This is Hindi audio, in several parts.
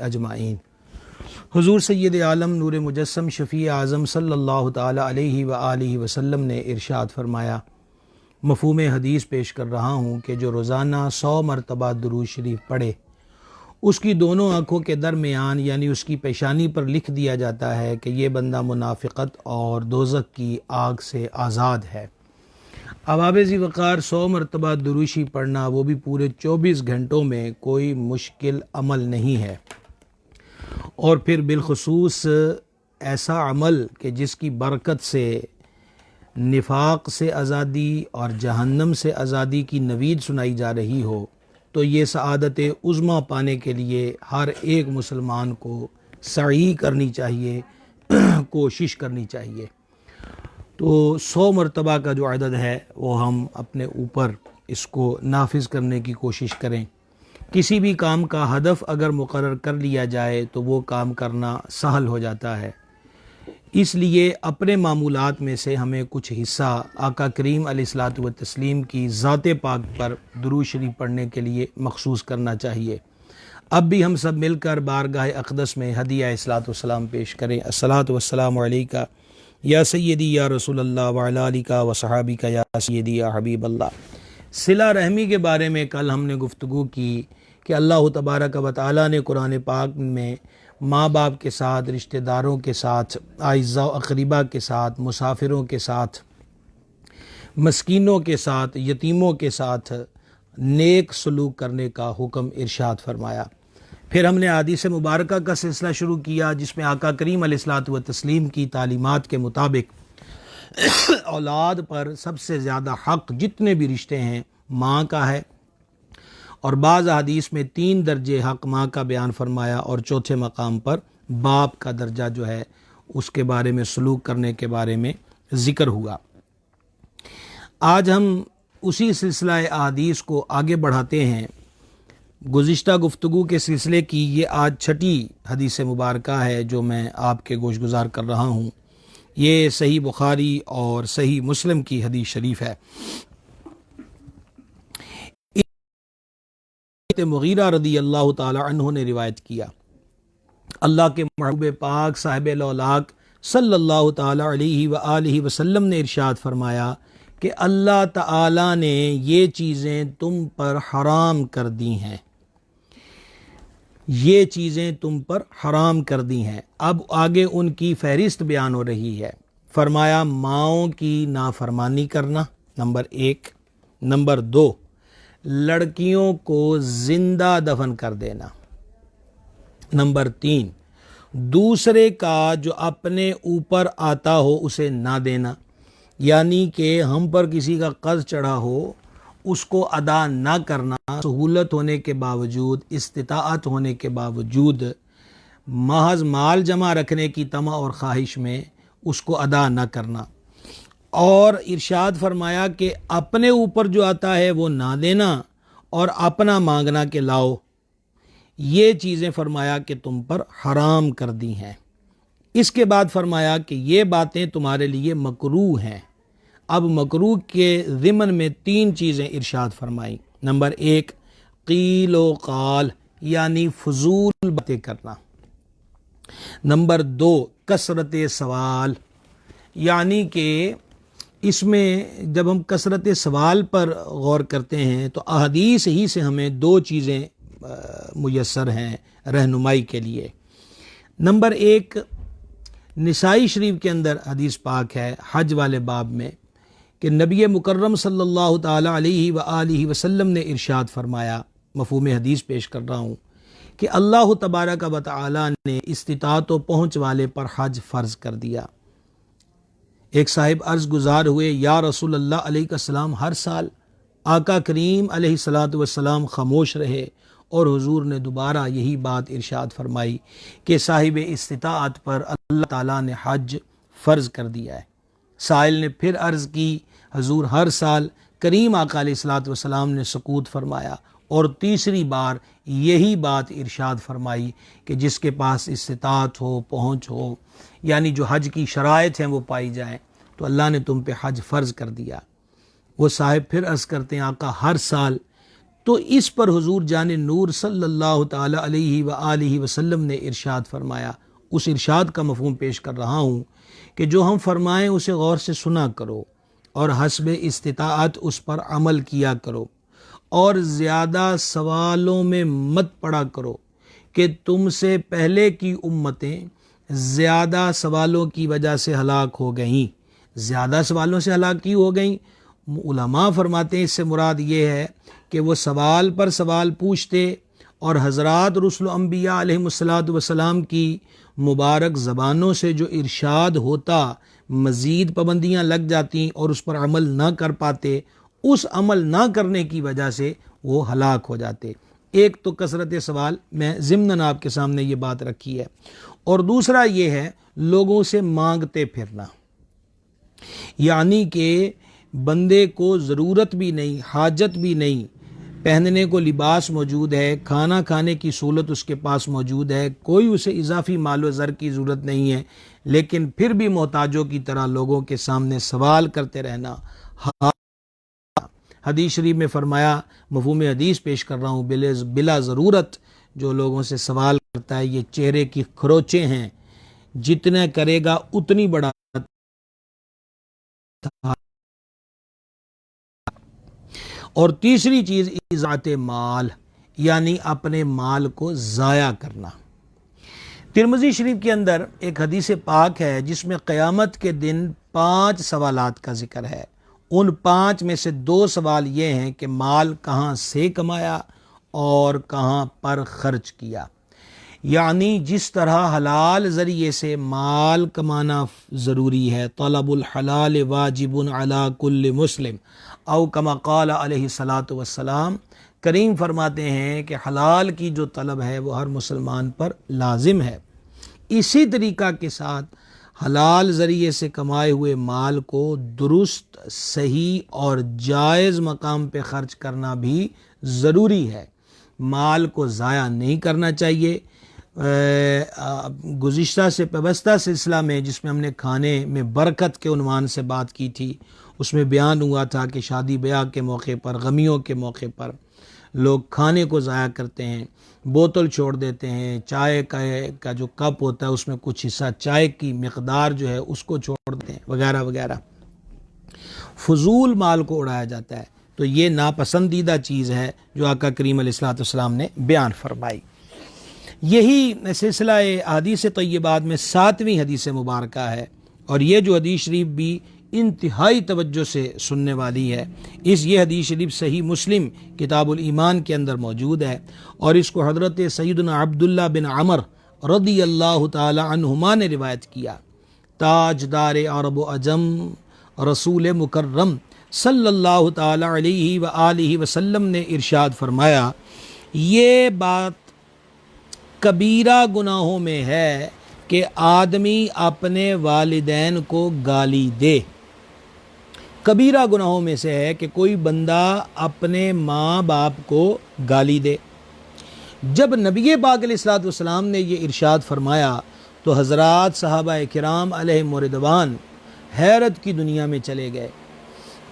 अजमाइन। हुज़ूर सय्यद आलम नूर मुजस्सम शफ़ी आज़म सल्लल्लाहु ताला अलैहि व आलिहि वसल्लम ने इरशाद फरमाया, मफ़हूम हदीस पेश कर रहा हूँ कि जो रोज़ाना 100 मरतबा दुरूद शरीफ पढ़े उसकी दोनों आँखों के दरमियान यानी उसकी पेशानी पर लिख दिया जाता है कि ये बंदा मुनाफ़िक़त और दोज़ख की आग से आज़ाद है। अवाबिज़ वक़ार 100 मरतबा दुरूद शरीफ पढ़ना वो भी पूरे 24 घंटों में कोई मुश्किल अमल नहीं है, और फिर बिलखुसूस ऐसा अमल कि जिसकी बरकत से निफाक से आज़ादी और जहन्नम से आज़ादी की नवीद सुनाई जा रही हो, तो ये सआदत उज़्मा पाने के लिए हर एक मुसलमान को सही करनी चाहिए, कोशिश करनी चाहिए। तो 100 मरतबा का जो अदद है वो हम अपने ऊपर इसको नाफिज करने की कोशिश करें। किसी भी काम का हदफ अगर मुकर्रर कर लिया जाए तो वो काम करना सहल हो जाता है। इसलिए अपने मामूलात में से हमें कुछ हिस्सा आका करीम अलैहिस्सलातु व तस्लीम की ज़ात पाक पर दुरूद शरीफ पढ़ने के लिए मखसूस करना चाहिए। अब भी हम सब मिलकर बारगाह अक़दस में हदिया इस्लातु वस्सलाम पेश करें। अस्सलातु वस्सलामु अलैका या सय्यदी या रसूल अल्लाह व अला आलिका व सहाबिका या सय्यदी या हबीब अल्लाह। सिला रहमी के बारे में कल हमने गुफ्तगू की कि अल्लाह तबारक व तआला ने कुरान पाक में माँ बाप के साथ, रिश्तेदारों के साथ, आइज़ा अक़रीबा के साथ, मुसाफिरों के साथ, मस्कीनों के साथ, यतीमों के साथ नेक सलूक करने का हुक्म इरशाद फरमाया। फिर हमने हदीस मुबारका का सिलसिला शुरू किया जिसमें आका करीम अलैहिस्सलातु व तस्लीम की तालीमात के मुताबिक औलाद पर सबसे ज़्यादा हक़ जितने भी रिश्ते हैं माँ का है, और बाज़ हदीस में 3 दर्जे हक़ माँ का बयान फरमाया और चौथे मकाम पर बाप का दर्जा जो है उसके बारे में सलूक करने के बारे में ज़िक्र हुआ। आज हम उसी सिलसिला अहादीस को आगे बढ़ाते हैं। गुज़िश्ता गुफ्तगू के सिलसिले की ये आज 6ठी हदीस मुबारका है जो मैं आपके गोशगुजार कर रहा हूँ। ये सही बुखारी और सही मुस्लिम की हदीस शरीफ है। मुगीरा रदी अल्लाह ताला अन्हु ने रिवायत किया, अल्लाह के महबूब पाक साहिब लौलाक सल्लल्लाहु ताला अलैहि व आलिहि वसल्लम ने इरशाद फरमाया कि अल्लाह ताला ने ये चीज़ें तुम पर हराम कर दी हैं, ये चीज़ें तुम पर हराम कर दी हैं। अब आगे उनकी फहरिस्त बयान हो रही है। फरमाया माओं की नाफरमानी करना नंबर 1, नंबर 2 लड़कियों को जिंदा दफन कर देना, नंबर 3 दूसरे का जो अपने ऊपर आता हो उसे ना देना, यानी कि हम पर किसी का कर्ज चढ़ा हो उसको अदा ना करना, सहूलत होने के बावजूद, इस्तिताअत होने के बावजूद, महज माल जमा रखने की तमा और ख्वाहिश में उसको अदा ना करना। और इरशाद फरमाया कि अपने ऊपर जो आता है वो ना देना और अपना मांगना के लाओ। ये चीज़ें फरमाया कि तुम पर हराम कर दी हैं। इसके बाद फरमाया कि ये बातें तुम्हारे लिए मकरूह हैं। अब मकरूह के ज़िमन में 3 चीज़ें इरशाद फरमाई। नंबर 1 क़ील व क़ाल यानी फजूल बातें करना। नंबर 2 कसरत सवाल, यानी कि इसमें जब हम कसरत सवाल पर गौर करते हैं तो अहदीस ही से हमें 2 चीज़ें मुयस्सर हैं रहनुमाई के लिए। नंबर 1 निसाई शरीफ के अंदर हदीस पाक है हज वाले बाब में कि नबी मुकर्रम सल्लल्लाहु ताला अलैहि व आलिहि वसल्लम ने इरशाद फरमाया, मफ़हूम हदीस पेश कर रहा हूँ, कि अल्लाह तबारक व तआला ने इस्तिताअत व पहुँच वाले पर हज फ़र्ज़ कर दिया। एक साहिब अर्ज़ गुज़ार हुए, या रसूल अल्लाह अलैहिस्सलाम हर साल? आका करीम अलैहिस्सलातु वस्सलाम खामोश रहे और हुजूर ने दोबारा यही बात इरशाद फरमाई कि साहिब इस्तिताअत पर अल्लाह ताला ने हज फ़र्ज़ कर दिया है। साइल ने फिर अर्ज़ की, हुजूर हर साल? करीम आका अलैहिस्सलातु वस्सलाम ने सकूत फरमाया और तीसरी बार यही बात इरशाद फरमाई कि जिसके पास इस्तिताअत हो, पहुँच हो, यानी जो हज की शराइत हैं वो पाई जाएँ, तो अल्लाह ने तुम पे हज फ़र्ज़ कर दिया। वो साहिब फिर अर्ज़ करते हैं, आका हर साल? तो इस पर हुजूर जाने नूर सल्लल्लाहु ताला अलैहि व आलिहि वसल्लम ने इरशाद फरमाया, उस इरशाद का मफहूम पेश कर रहा हूँ कि जो हम फरमाएं उसे गौर से सुना करो और हस्ब इस्तिताअत उस पर अमल किया करो और ज़्यादा सवालों में मत पड़ा करो कि तुमसे पहले की उम्मतें ज़्यादा सवालों की वजह से हलाक हो गईं। ज़्यादा सवालों से हलाक की हो गईं, उलमा फरमाते हैं इससे मुराद ये है कि वो सवाल पर सवाल पूछते और हज़रात रुsul अंबिया अलैहिमुस्सलातु वस्सलाम की मुबारक ज़बानों से जो इरशाद होता मज़ीद पाबंदियाँ लग जाती और उस पर अमल ना कर पाते, उस अमल ना करने की वजह से वो हलाक हो जाते। एक तो कसरत सवाल, मैं ज़िम्नन आपके सामने ये बात रखी है, और दूसरा ये है लोगों से मांगते फिरना, यानी कि बंदे को ज़रूरत भी नहीं, हाजत भी नहीं, पहनने को लिबास मौजूद है, खाना खाने की सहूलत उसके पास मौजूद है, कोई उसे इजाफी माल व ज़र की ज़रूरत नहीं है, लेकिन फिर भी मोहताजों की तरह लोगों के सामने सवाल करते रहना। हदीस शरीफ में फरमाया, मफ़हूम हदीस पेश कर रहा हूँ, बिला ज़रूरत जो लोगों से सवाल करता है ये चेहरे की खरोचे हैं, जितना करेगा उतनी बड़ा। और तीसरी चीज़ इज़ात माल, यानी अपने माल को ज़ाया करना। तिरमिज़ी शरीफ के अंदर एक हदीस पाक है जिसमें क़यामत के दिन 5 सवालात का जिक्र है। उन 5 में से 2 सवाल ये हैं कि माल कहाँ से कमाया और कहाँ पर खर्च किया। यानी जिस तरह हलाल ज़रिए से माल कमाना ज़रूरी है, तलबुल हलाल वाजिबुन अला कुल्ल मुस्लिम औ कमा क़ाल अलैहि सलातु वस्सलाम, करीम फरमाते हैं कि हलाल की जो तलब है वो हर मुसलमान पर लाजिम है। इसी तरीक़ा के साथ हलाल ज़रिए से कमाए हुए माल को दुरुस्त, सही और जायज़ मकाम पे ख़र्च करना भी ज़रूरी है। माल को ज़ाया नहीं करना चाहिए। गुज़िश्ता से पेवस्ता सिलसिला में जिसमें हमने खाने में बरकत के उन्वान से बात की थी, उसमें बयान हुआ था कि शादी ब्याह के मौके पर, गमियों के मौके पर लोग खाने को ज़ाया करते हैं, बोतल छोड़ देते हैं, चाय का जो कप होता है उसमें कुछ हिस्सा चाय की मिकदार जो है उसको छोड़ देते हैं, वगैरह वगैरह, फजूल माल को उड़ाया जाता है। तो ये नापसंदीदा चीज़ है जो आका करीम अलैहिस्सलातु वस्सलाम ने बयान फरमाई। यही सिलसिला हदीस तय्यबात में 7वीं हदीस मुबारक है, और ये जो हदीस शरीफ भी इंतहाई तवज्जो से सुनने वाली है। ये हदीस शरीफ सही मुस्लिम किताबुल ईमान के अंदर मौजूद है, और इसको हज़रत सैयदना अब्दुल्ला बिन अमर रदियल्लाहु ताला अन्हुमा ने रिवायत किया। ताजदार अरब अजम रसूल मुकर्रम सल्लल्लाहु ताला अलैहि व आलिहि वसल्लम ने इरशाद फरमाया, ये बात कबीरा गुनाहों में है कि आदमी अपने वालिदैन को गाली दे। कबीरा गुनाहों में से है कि कोई बंदा अपने माँ बाप को गाली दे। जब नबी पाक अलैहिस्सलातु वस्सलाम ने ये इरशाद फरमाया तो हज़रात सहाबा किराम अलैहिम रिदवान हैरत की दुनिया में चले गए,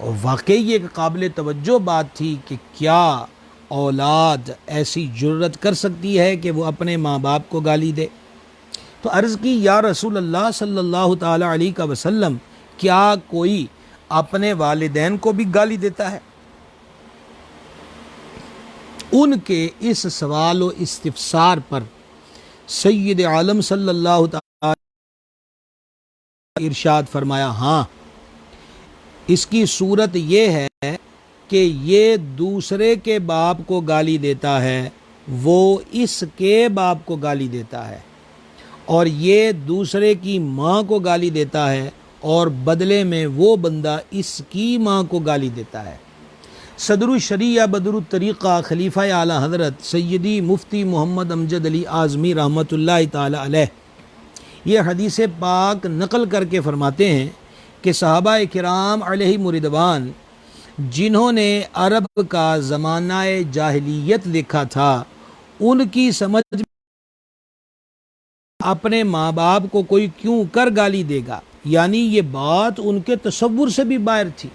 और वाकई ये एक काबिल तवज्जो बात थी कि क्या औलाद ऐसी जुर्रत कर सकती है कि वो अपने माँ बाप को गाली दे। तो अर्ज़ की, या रसूल अल्लाह सल्लल्लाहु ताला अलैहि वसल्लम, क्या कोई अपने वालिदैन को भी गाली देता है? उनके इस सवाल व इस्तिफसार पर सय्यद आलम सल्लल्लाहु ताला इरशाद फरमाया, हाँ, इसकी सूरत ये है कि ये दूसरे के बाप को गाली देता है, वो इसके बाप को गाली देता है, और ये दूसरे की माँ को गाली देता है, और बदले में वो बंदा इसकी माँ को गाली देता है। सदरुल शरिया बदरुल तरीक़ा खलीफा आला हज़रत सैयदी मुफ्ती मोहम्मद अमजद अली आज़मी रहमतुल्लाहि ताला अलैह ये हदीस पाक नकल करके फरमाते हैं कि सहाबा किराम अलैहिम रिदवान जिन्होंने अरब का ज़माना जाहिलियत देखा था, उनकी समझ अपने माँ बाप को कोई क्यों कर गाली देगा, यानी ये बात उनके तसव्वुर से भी बाहर थी।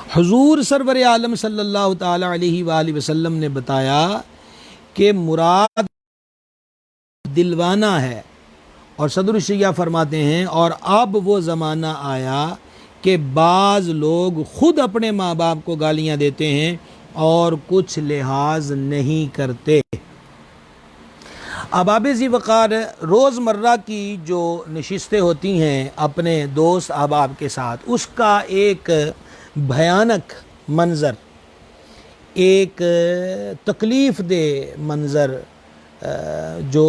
हुजूर सरवर आलम सल्लल्लाहु ताला अलैहि वसल्लम ने बताया कि मुराद दिलवाना है। और सदर शिया फरमाते हैं, और अब वो ज़माना आया कि बाज़ लोग ख़ुद अपने माँ बाप को गालियाँ देते हैं और कुछ लिहाज नहीं करते। अहबाब ज़ी वक़ार रोज़मर्रा की जो नशिस्तें होती हैं अपने दोस्त अहबाब के साथ, उसका एक भयानक मंज़र, एक तकलीफ़ दे मंज़र जो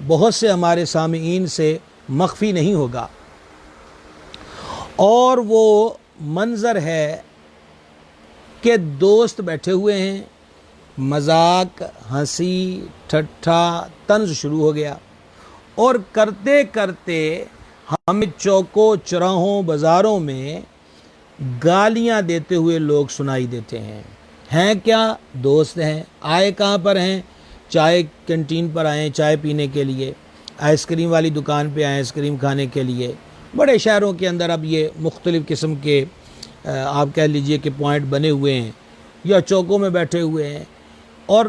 बहुत से हमारे सामीईन से मख्फी नहीं होगा, और वो मंज़र है कि दोस्त बैठे हुए हैं, मजाक, हंसी, ठट्ठा, तंज शुरू हो गया, और करते करते हमें चौकों चौराहों बाज़ारों में गालियां देते हुए लोग सुनाई देते हैं। हैं क्या? दोस्त हैं। आए कहाँ पर हैं? चाय कैंटीन पर आए चाय पीने के लिए, आइसक्रीम वाली दुकान पे आए आइसक्रीम खाने के लिए। बड़े शहरों के अंदर अब ये मुख्तलिफ़ किस्म के आप कह लीजिए कि पॉइंट बने हुए हैं, या चौकों में बैठे हुए हैं, और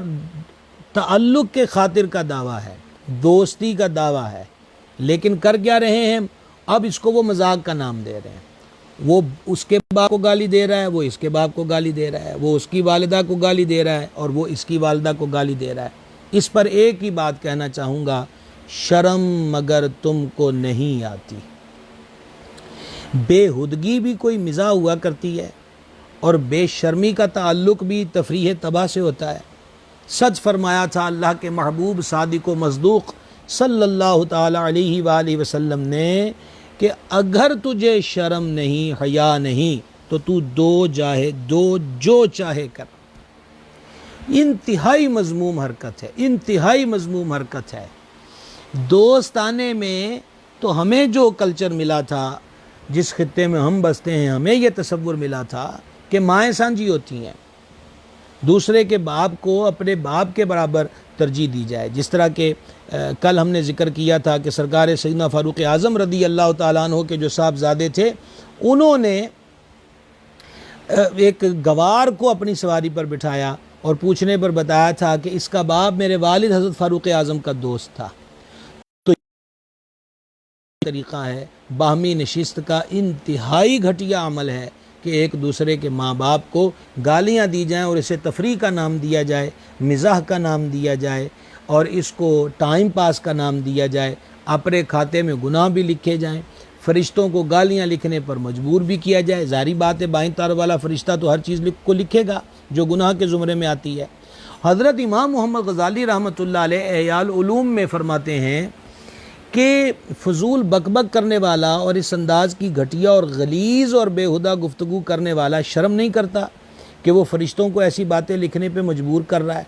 ताल्लुक़ के खातिर का दावा है, दोस्ती का दावा है, लेकिन कर क्या रहे हैं? अब इसको वो मजाक का नाम दे रहे हैं। वो उसके बाप को गाली दे रहा है, वो इसके बाप को गाली दे रहा है, वो उसकी वालिदा को गाली दे रहा है और वो इसकी वालिदा को गाली दे रहा है। इस पर एक ही बात कहना चाहूँगा, शर्म मगर तुमको नहीं आती। बेहुदगी भी कोई मिज़ा हुआ करती है, और बेशर्मी का ताल्लुक़ भी तफरीह तबाह से होता है। सच फरमाया था अल्लाह के महबूब सादिक़ व मसदूक़ सल्लल्लाहु ताला अलैहि वसल्लम ने कि अगर तुझे शर्म नहीं, हया नहीं, तो तू दो जो चाहे कर। इंतहाई मज़मूम हरकत है, इंतहाई मज़मूम हरकत है। दोस्ताने में तो हमें जो कल्चर मिला था, जिस खित्ते में हम बसते हैं, हमें यह तसव्वुर मिला था कि माएँ सांझी होती हैं, दूसरे के बाप को अपने बाप के बराबर तरजीह दी जाए। जिस तरह के कल हमने ज़िक्र किया था कि सरकार सैयदना फ़ारूक आज़म रदी अल्लाह ताला अन्हु के जो साहबज़ादे थे, उन्होंने एक गवार को अपनी सवारी पर बिठाया और पूछने पर बताया था कि इसका बाप मेरे वालिद हज़रत फ़ारूक आज़म का दोस्त था। तो तरीक़ा है बाहमी नशिस्त का, इंतहाई घटिया अमल है कि एक दूसरे के माँ बाप को गालियाँ दी जाएँ और इसे तफरीह का नाम दिया जाए, मिज़ाह का नाम दिया जाए, और इसको टाइम पास का नाम दिया जाए। अपने खाते में गुनाह भी लिखे जाएँ, फ़रिश्तों को गालियाँ लिखने पर मजबूर भी किया जाए। ज़ाहिर बात है बाईं तार वाला फ़रिश्ता तो हर चीज़ को लिखेगा जो गुनाह के ज़ुमरे में आती है। हज़रत इमाम मोहम्मद ग़ज़ाली रहमतुल्लाह अलैह एहयाल उलूम में फ़रमाते हैं कि फ़जूल बकबक करने वाला और इस अंदाज़ की घटिया और गलीज़ और बेहुदा गुफ्तगू करने वाला शर्म नहीं करता कि वो फ़रिश्तों को ऐसी बातें लिखने पे मजबूर कर रहा है?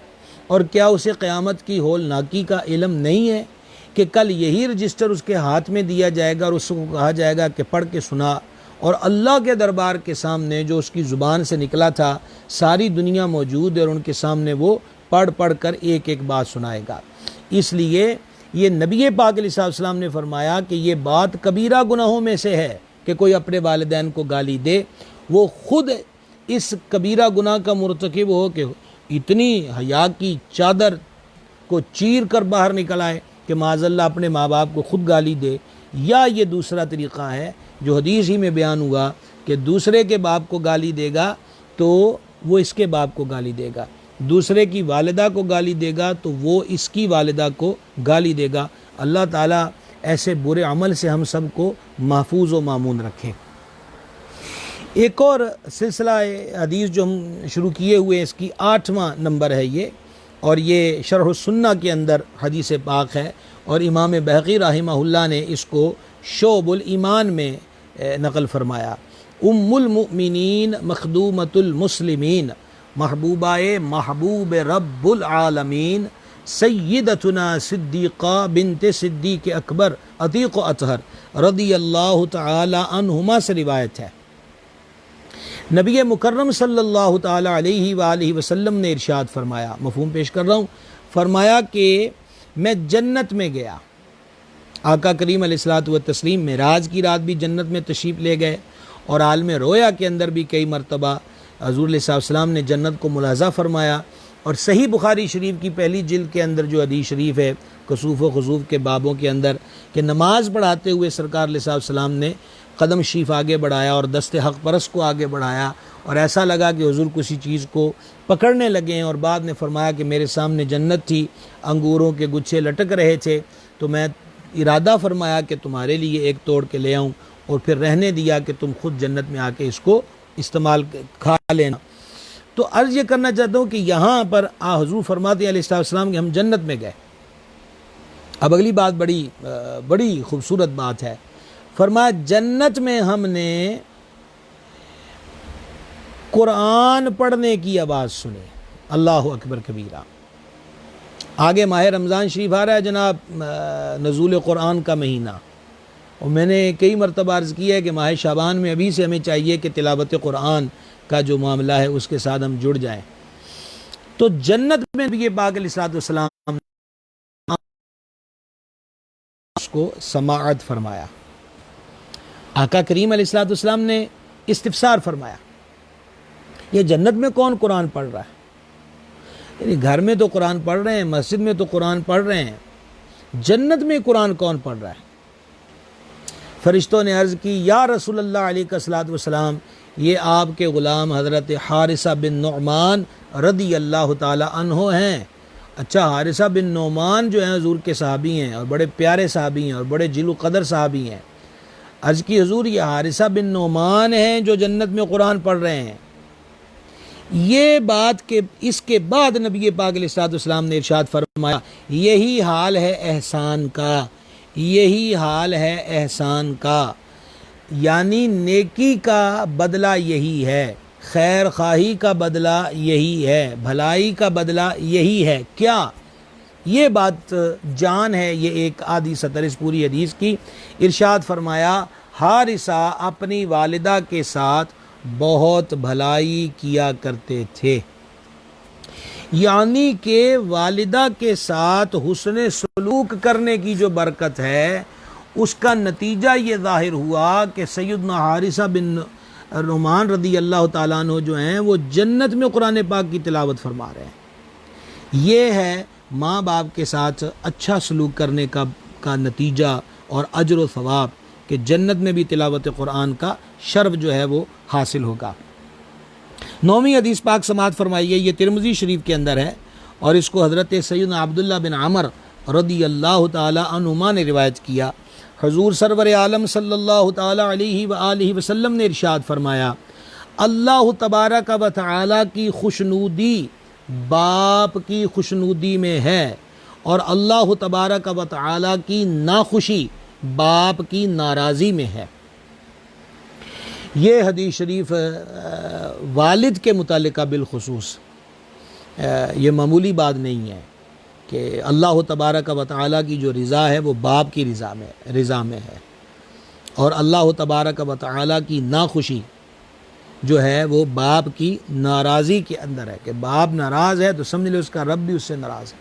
और क्या उसे क़यामत की होलनाकी का इल्म नहीं है कि कल यही रजिस्टर उसके हाथ में दिया जाएगा और उसको कहा जाएगा कि पढ़ के सुना, और अल्लाह के दरबार के सामने जो उसकी ज़ुबान से निकला था सारी दुनिया मौजूद है और उनके सामने वो पढ़ पढ़ कर एक एक बात सुनाएगा। इसलिए ये नबी पाक अलैहिस्सलाम ने फरमाया कि ये बात कबीरा गुनाहों में से है कि कोई अपने वालिदैन को गाली दे, वो ख़ुद इस कबीरा गुनाह का मुर्तकिब हो कि इतनी हया की चादर को चीर कर बाहर निकल आए कि माज़अल्लाह अपने माँ बाप को ख़ुद गाली दे। या ये दूसरा तरीक़ा है जो हदीस ही में बयान हुआ कि दूसरे के बाप को गाली देगा तो वो इसके बाप को गाली देगा, दूसरे की वालिदा को गाली देगा तो वो इसकी वालिदा को गाली देगा। अल्लाह ताला ऐसे बुरे अमल से हम सब को महफूज व मामून रखें। एक और सिलसिला हदीस जो हम शुरू किए हुए इसकी 8वां नंबर है ये, और ये शरह सुन्ना के अंदर हदीस पाक है, और इमाम बहक़ी रहमहुल्लाह ने इसको शोबुल ईमान में नक़ल फरमाया। उम्मुल मुमिनीन मखदूमतुल मुस्लिमीन महबूबाए महबूब रब्बुल आलमीन सय्यदतुना सिद्दीक़ा बिन्ते सिद्दीक़ अकबर अतीक़ अतहर रदियल्लाहु तआला अन्हुमा से रिवायत है। नबी मुकर्रम सल्लल्लाहु ताला अलैहि वसल्लम ने इरशाद फरमाया, मफ़हूम पेश कर रहा हूँ, फरमाया कि मैं जन्नत में गया। आका करीम अलैहिस्सलातु व तस्लीम मेराज की रात भी जन्नत में तशरीफ़ ले गए, और आलम रोया के अंदर भी कई मरतबा हज़ूर अलैहिस्सलाम ने जन्नत को मुलाज़ा फ़रमाया। और सही बुखारी शरीफ की पहली जिल्द के अंदर जो हदीस शरीफ है कसूफ़ व खुजूफ़ के बाबों के अंदर कि नमाज़ पढ़ाते हुए सरकार अलैहिस्सलाम ने कदम शरीफ आगे बढ़ाया और दस्ते हक़ परस को आगे बढ़ाया, और ऐसा लगा कि हुज़ूर किसी चीज़ को पकड़ने लगे हैं। और बाद में फ़रमाया कि मेरे सामने जन्नत थी, अंगूरों के गुच्छे लटक रहे थे, तो मैं इरादा फ़रमाया कि तुम्हारे लिए एक तोड़ के ले आऊँ, और फिर रहने दिया कि तुम खुद जन्नत में आके इसको इस्तेमाल खा लेना। तो अर्ज़ ये करना चाहता हूँ कि यहाँ पर हुज़ूर फरमाते हैं अलैहिस्सलाम कि हम जन्नत में गए। अब अगली बात बड़ी खूबसूरत बात है। फरमाया जन्नत में हमने कुरान पढ़ने की आवाज़ सुनी। अल्लाह अकबर कबीरा। आगे माह रमज़ान शरीफ आ रहा है जनाब, नज़ूल कुरान का महीना, और मैंने कई मरतबा अर्ज़ किया है कि माह शाबान में अभी से हमें चाहिए कि तिलावत कुरान का जो मामला है उसके साथ हम जुड़ जाएं। तो जन्नत में नबी पाक अलैहिस्सलाम उसको समाअत फरमाया। आका करीम अलैहिस्सलाम ने इस्तिफ़सार फरमाया, ये जन्नत में कौन कुरान पढ़ रहा है? यानी घर में तो कुरान पढ़ रहे हैं, मस्जिद में तो कुरान पढ़ रहे हैं, जन्नत में कुरान कौन पढ़ रहा है? फरिश्तों ने अर्ज़ की, या रसूलल्लाह अलैहिस्सलातु वस्सलाम, ये आपके ग़ुलाम हज़रत हारिसा बिन नुअमान रदी अल्लाह ताला अन्हो हैं। अच्छा, हारिसा बिन नुअमान जो हैं हुज़ूर के सहाबी हैं और बड़े प्यारे सहाबी हैं और बड़े जिलो क़दर सहाबी हैं। अर्ज़ की हुज़ूर, ये हारिसा बिन नुअमान हैं जो जन्नत में कुरान पढ़ रहे हैं। ये बात के इसके बाद नबी पाक अलैहिस्सलाम ने इरशाद फरमाया, यही हाल है एहसान का, यही हाल है एहसान का, यानी नेकी का बदला यही है, खैर खाही का बदला यही है, भलाई का बदला यही है। क्या ये बात जान है? ये एक आधी सतर इस पूरी हदीस की। इरशाद फरमाया, हारिसा अपनी वालिदा के साथ बहुत भलाई किया करते थे, यानी कि वालिदा के साथ हुस्न सलूक करने की जो बरकत है उसका नतीजा ये ज़ाहिर हुआ कि सैयदना हारिसा बिन नुअमान रदी अल्लाह ताला अन्हु जो हैं वो जन्नत में कुरान पाक की तिलावत फरमा रहे हैं। ये है माँ बाप के साथ अच्छा सलूक करने का नतीजा और अजर व सवाब, कि जन्नत में भी तिलावत कुरान का शर्फ जो है वो हासिल होगा। 9वीं हदीस पाक समाअत फरमाई है, ये तिरमिज़ी शरीफ के अंदर है, और इसको हज़रत सैयदना अब्दुल्लाह बिन अमर रदी अल्लाह ताला अन्हुमा ने रिवायत किया। हुज़ूर सरवर आलम सल्लल्लाहु ताला अलैहि व आलिहि वसल्लम ने इरशाद फरमाया, अल्लाह तबारक व तआला की खुशनूदी बाप की खुशनूदी में है, और अल्लाह तबारक व तआला की नाखुशी बाप की नाराज़ी में है। ये हदीस शरीफ वालिद के मुतालिका बिलखुसूस ये मामूली बात नहीं है कि अल्लाह तबारक व तआला की जो रज़ा है वो बाप की रज़ा में है, और अल्लाह तबारक व तआला की नाखुशी जो है वो बाप की नाराज़ी के अंदर है, कि बाप नाराज़ है तो समझ ले उसका रब भी उससे नाराज़ है,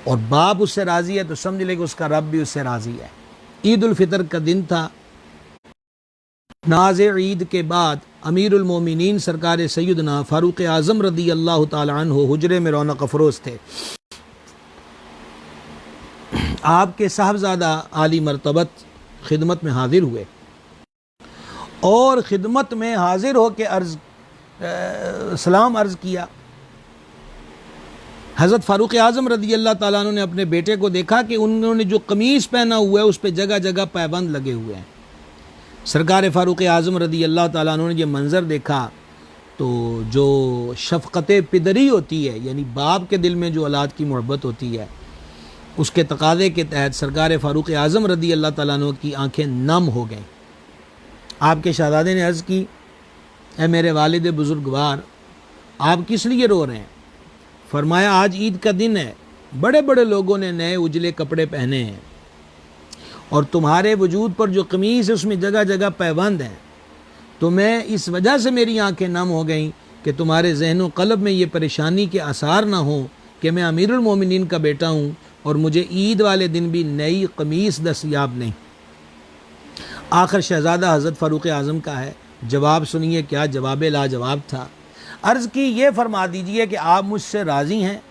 और बाप उससे राज़ी है तो समझ ले कि उसका रब भी उससे राज़ी है। ईद उल फितर का दिन था। नाज़े ईद के बाद अमीरुल मोमिनीन सरकार सैयदना फारूक आज़म रदी अल्लाह ताला अन्हु हुजरे में रौनक अफरोज़ थे। आपके साहबजादा आली मरतबत खिदमत में हाजिर हुए, और खिदमत में हाजिर होकर सलाम अर्ज़ किया। हज़रत फ़ारूक आज़म रदी अल्लाह ताला अन्हु ने अपने बेटे को देखा कि उन्होंने जो कमीज़ पहना हुआ है उस पर जगह जगह पैबंद लगे हुए हैं। सरकार फ़ारूक आज़म रदी अल्लाह ताला अन्हु ने ये मंज़र देखा तो जो शफ़क़त पिदरी होती है, यानी बाप के दिल में जो औलाद की मोहब्बत होती है, उसके तकाज़े के तहत सरकार फ़ारूक आज़म रदी अल्लाह ताला अन्हु की आँखें नम हो गईं। आपके शहज़ादे ने अर्ज़ की, ए मेरे वालिद बुज़ुर्गवार, आप किस लिए रो रहे हैं? फरमाया, आज ईद का दिन है, बड़े बड़े लोगों ने नए उजले कपड़े पहने हैं, और तुम्हारे वजूद पर जो कमीज़ है उसमें जगह जगह पैबंद हैं, तो मैं इस वजह से मेरी आंखें नम हो गईं कि तुम्हारे ज़हन व क़ल्ब में ये परेशानी के आसार ना हो कि मैं अमीरुल मोमिनीन का बेटा हूँ और मुझे ईद वाले दिन भी नई कमीज़ दस्तयाब नहीं। आखिर शहज़ादा हज़रत फ़ारूक आज़म का है, जवाब सुनिए, क्या जवाब लाजवाब था। अर्ज़ की, ये फरमा दीजिए कि आप मुझसे राज़ी हैं।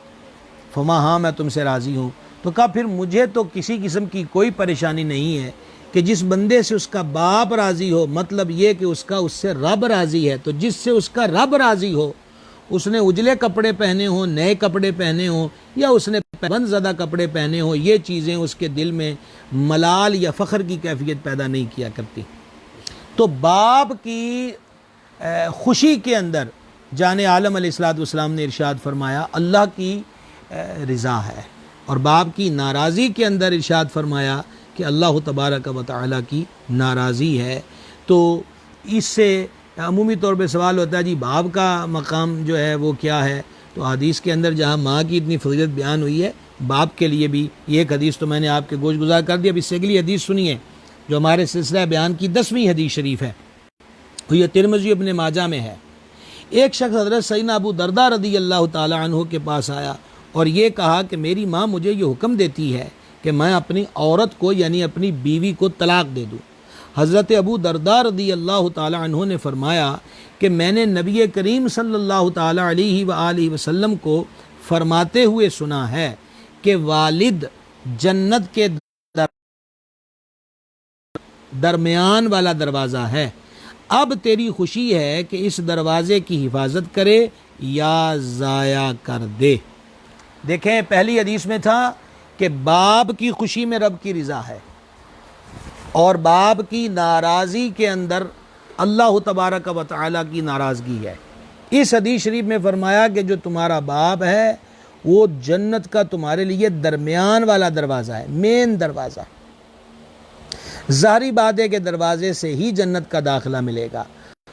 फमा, हाँ मैं तुमसे राज़ी हूँ। तो कहा फिर मुझे तो किसी किस्म की कोई परेशानी नहीं है कि जिस बंदे से उसका बाप राज़ी हो, मतलब ये कि उसका उससे रब राज़ी है, तो जिससे उसका रब राज़ी हो, उसने उजले कपड़े पहने हों, नए कपड़े पहने हों, या उसने बंदज़दा कपड़े पहने हों, ये चीज़ें उसके दिल में मलाल या फ़ख्र की कैफियत पैदा नहीं किया करती। तो बाप की खुशी के अंदर जाने आलम अलैहिस्सलाम ने इरशाद फरमाया अल्लाह की रज़ा है, और बाप की नाराज़ी के अंदर इरशाद फरमाया कि अल्लाह तबारक व तआला की नाराज़ी है। तो इससे अमूमी तौर पे सवाल होता है जी बाप का मकाम जो है वो क्या है। तो हदीस के अंदर जहाँ माँ की इतनी फजीलत बयान हुई है, बाप के लिए भी ये एक हदीस तो मैंने आपके गोश गुजार कर दी। अब इससे अगली हदीस सुनिए जो हमारे सिलसिला बयान की 10वीं हदीस शरीफ है, तो यह तिरमिज़ी इब्न माजा में है। एक शख्स हज़रत सैयदना अबू दरदा रदी अल्लाह ताला अन्हु के पास आया और ये कहा कि मेरी माँ मुझे ये हुक्म देती है कि मैं अपनी औरत को यानी अपनी बीवी को तलाक दे दूँ। हज़रत अबू दरदा रदी अल्लाह ताला अन्हु ने फरमाया कि मैंने नबी करीम सल्लल्लाहु ताला अलैहि व आलिहि वसल्लम को फरमाते हुए सुना है कि वालिद जन्नत के दरमियान वाला दरवाज़ा है। अब तेरी खुशी है कि इस दरवाज़े की हिफाजत करे या ज़ाया कर दे। देखें, पहली हदीस में था कि बाप की खुशी में रब की रज़ा है और बाप की नाराज़ी के अंदर अल्लाह तबारक व तआला की नाराज़गी है। इस हदीस शरीफ में फरमाया कि जो तुम्हारा बाप है वो जन्नत का तुम्हारे लिए दरमियान वाला दरवाज़ा है, मेन दरवाज़ा। ज़ाहिरी बात है कि दरवाजे से ही जन्नत का दाखिला मिलेगा।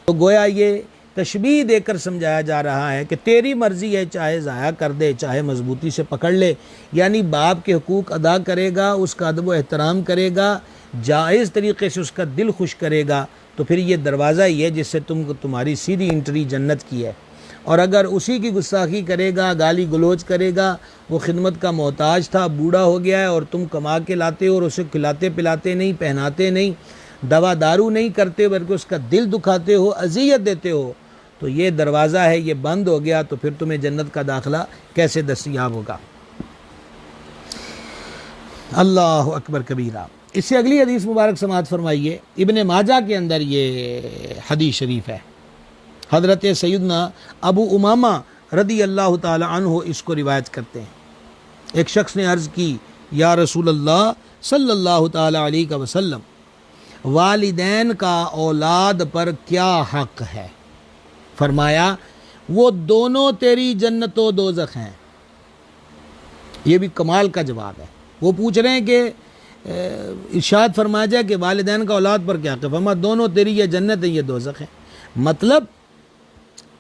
तो गोया ये तशबीह देकर समझाया जा रहा है कि तेरी मर्ज़ी है, चाहे ज़ाया कर दे चाहे मजबूती से पकड़ ले, यानी बाप के हुकूक अदा करेगा, उसका अदब व एहतराम करेगा, जायज़ तरीक़े से उसका दिल खुश करेगा, तो फिर ये दरवाज़ा ही है जिससे तुम्हारी सीधी एंट्री जन्नत की है। और अगर उसी की गुस्ताखी करेगा, गाली गलोच करेगा, वो खिदमत का मोहताज था, बूढ़ा हो गया है और तुम कमा के लाते हो और उसे खिलाते पिलाते नहीं, पहनाते नहीं, दवा दारू नहीं करते बल्कि उसका दिल दुखाते हो, अज़ियत देते हो, तो ये दरवाज़ा है, ये बंद हो गया, तो फिर तुम्हें जन्नत का दाखिला कैसे दस्तयाब होगा। अल्लाह अकबर कबीरा। इससे अगली हदीस मुबारक समाअत फरमाइए। इब्ने माजा के अंदर ये हदीस शरीफ है। हज़रत सैयदना अबू उमामा रदी अल्लाह ताला अन्हु इसको रिवायत करते हैं। एक शख्स ने अर्ज़ की, या रसूल अल्लाह सल्लल्लाहु ताला अलैहि वसल्लम, वालिदैन का औलाद पर क्या हक़ है? फरमाया वो दोनों तेरी जन्नत व दोज़ख हैं। ये भी कमाल का जवाब है। वो पूछ रहे हैं कि इरशाद फरमाया जाए कि वालिदैन का औलाद पर क्या हक़ है? फरमाया दोनों तेरी ये जन्नत है, ये दोज़ख है। मतलब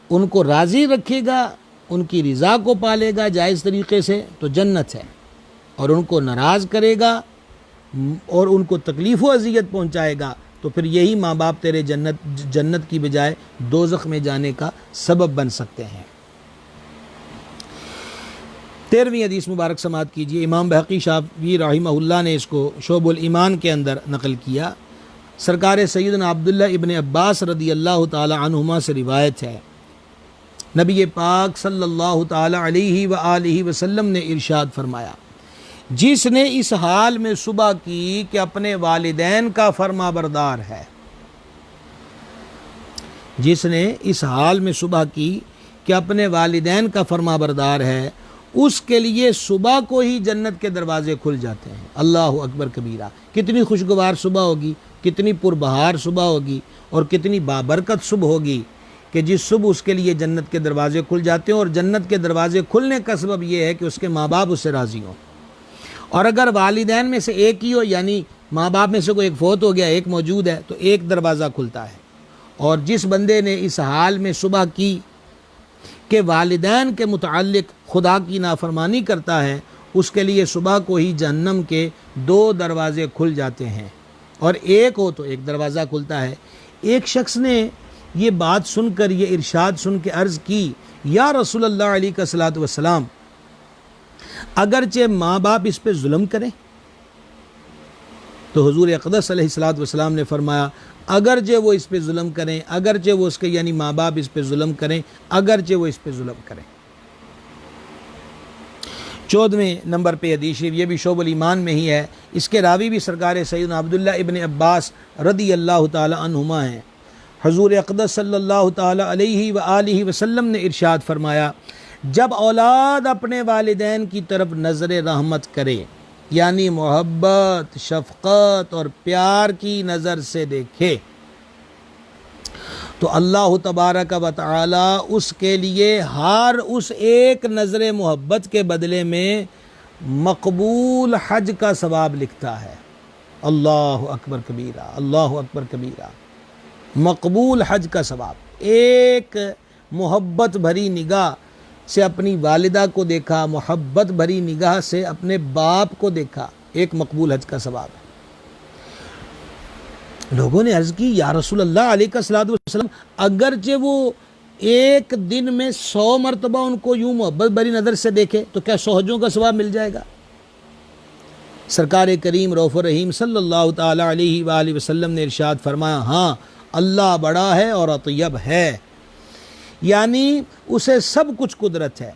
उनको राज़ी रखेगा, उनकी रज़ा को पालेगा जायज़ तरीक़े से तो जन्नत है, और उनको नाराज़ करेगा और उनको तकलीफ़ व अज़ियत पहुँचाएगा तो फिर यही माँ बाप तेरे जन्नत की बजाय दोज़ख में जाने का सबब बन सकते हैं। 13वीं हदीस मुबारक समाअत कीजिए। इमाम बहक़ी शाफ़ी रहमहुल्लाह ने इसको शोबुल ईमान के अंदर नकल किया। सरकार सैयदना अब्दुल्लाह इब्न अब्बास रदी अल्लाह ताला अन्हुमा से रिवायत है, नबी पाक सल्लल्लाहु ताला अलैहि व आलिहि वसल्लम ने इरशाद फरमाया, जिसने इस हाल में सुबह की कि अपने वालिदैन का फरमा बरदार है, जिसने इस हाल में सुबह की कि अपने वालिदैन का फरमा बरदार है, उसके लिए सुबह को ही जन्नत के दरवाजे खुल जाते हैं। अल्लाह अकबर कबीरा। कितनी खुशगवार सुबह होगी, कितनी पुरबहार सुबह होगी और कितनी बाबरकत सुबह होगी कि जिस सुबह उसके लिए जन्नत के दरवाजे खुल जाते हैं। और जन्नत के दरवाजे खुलने का सबब यह है कि उसके माँ बाप उससे राज़ी हों, और अगर वालिदैन में से एक ही हो, यानी माँ बाप में से कोई एक फ़ौत हो गया, एक मौजूद है, तो एक दरवाज़ा खुलता है। और जिस बंदे ने इस हाल में सुबह की कि वालिदैन के मुताल्लिक़ खुदा की नाफरमानी करता है, उसके लिए सुबह को ही जहन्नम के 2 दरवाज़े खुल जाते हैं, और एक हो तो एक दरवाज़ा खुलता है। एक शख्स ने ये बात सुनकर, ये इरशाद सुन के अर्ज़ की, या रसूलल्लाह अलैहि वसल्लम, अगरचे माँ बाप इस पे जुल्म करें, तो हुजूर अक़दस अलैहिस्सलातु वस्सलाम ने फरमाया अगरचे वो इस पे जुल्म करें, अगरचे वो उसके यानी माँ बाप इस पे जुल्म करें, अगरचे वो इस पे जुल्म करें। 14वें नंबर पे हदीस शरीफ, ये भी शोबुल ईमान में ही है। इसके रावी भी सरकार सैयदना अब्दुल्ला इब्न अब्बास रदी अल्लाह ताला अन्हुमा हैं। हुजूर अक़दस सल्लल्लाहु ताला अलैहि व आलिहि वसल्लम ने इरशाद फरमाया, जब औलाद अपने वालिदैन की तरफ नज़र रहमत करे, यानी मोहब्बत, शफ़क़त और प्यार की नज़र से देखे, तो अल्लाह तबारक व तआला उसके लिए हर उस एक नज़र मोहब्बत के बदले में मकबूल हज का सवाब लिखता है। अल्लाह अकबर कबीरा, अल्लाह अकबर कबीरा। मकबूल हज का सवाब। एक मोहब्बत भरी निगाह से अपनी वालिदा को देखा, मोहब्बत भरी निगाह से अपने बाप को देखा, एक मकबूल हज का सवाब है। लोगों ने अर्ज़ की, या रसूल अल्लाह अलैहिस्सलातु वस्सलाम, अगरचे वो एक दिन में 100 मरतबा उनको यूं मोहब्बत भरी नज़र से देखे तो क्या 100 हजों का सवाब मिल जाएगा? सरकार करीम रऊफ़ रहीम सल्लल्लाहु ताला अलैहि वालैहि वसल्लम ने इरशाद फरमाया, हाँ अल्लाह बड़ा है और अतय्यब है, यानी उसे सब कुछ कुदरत है।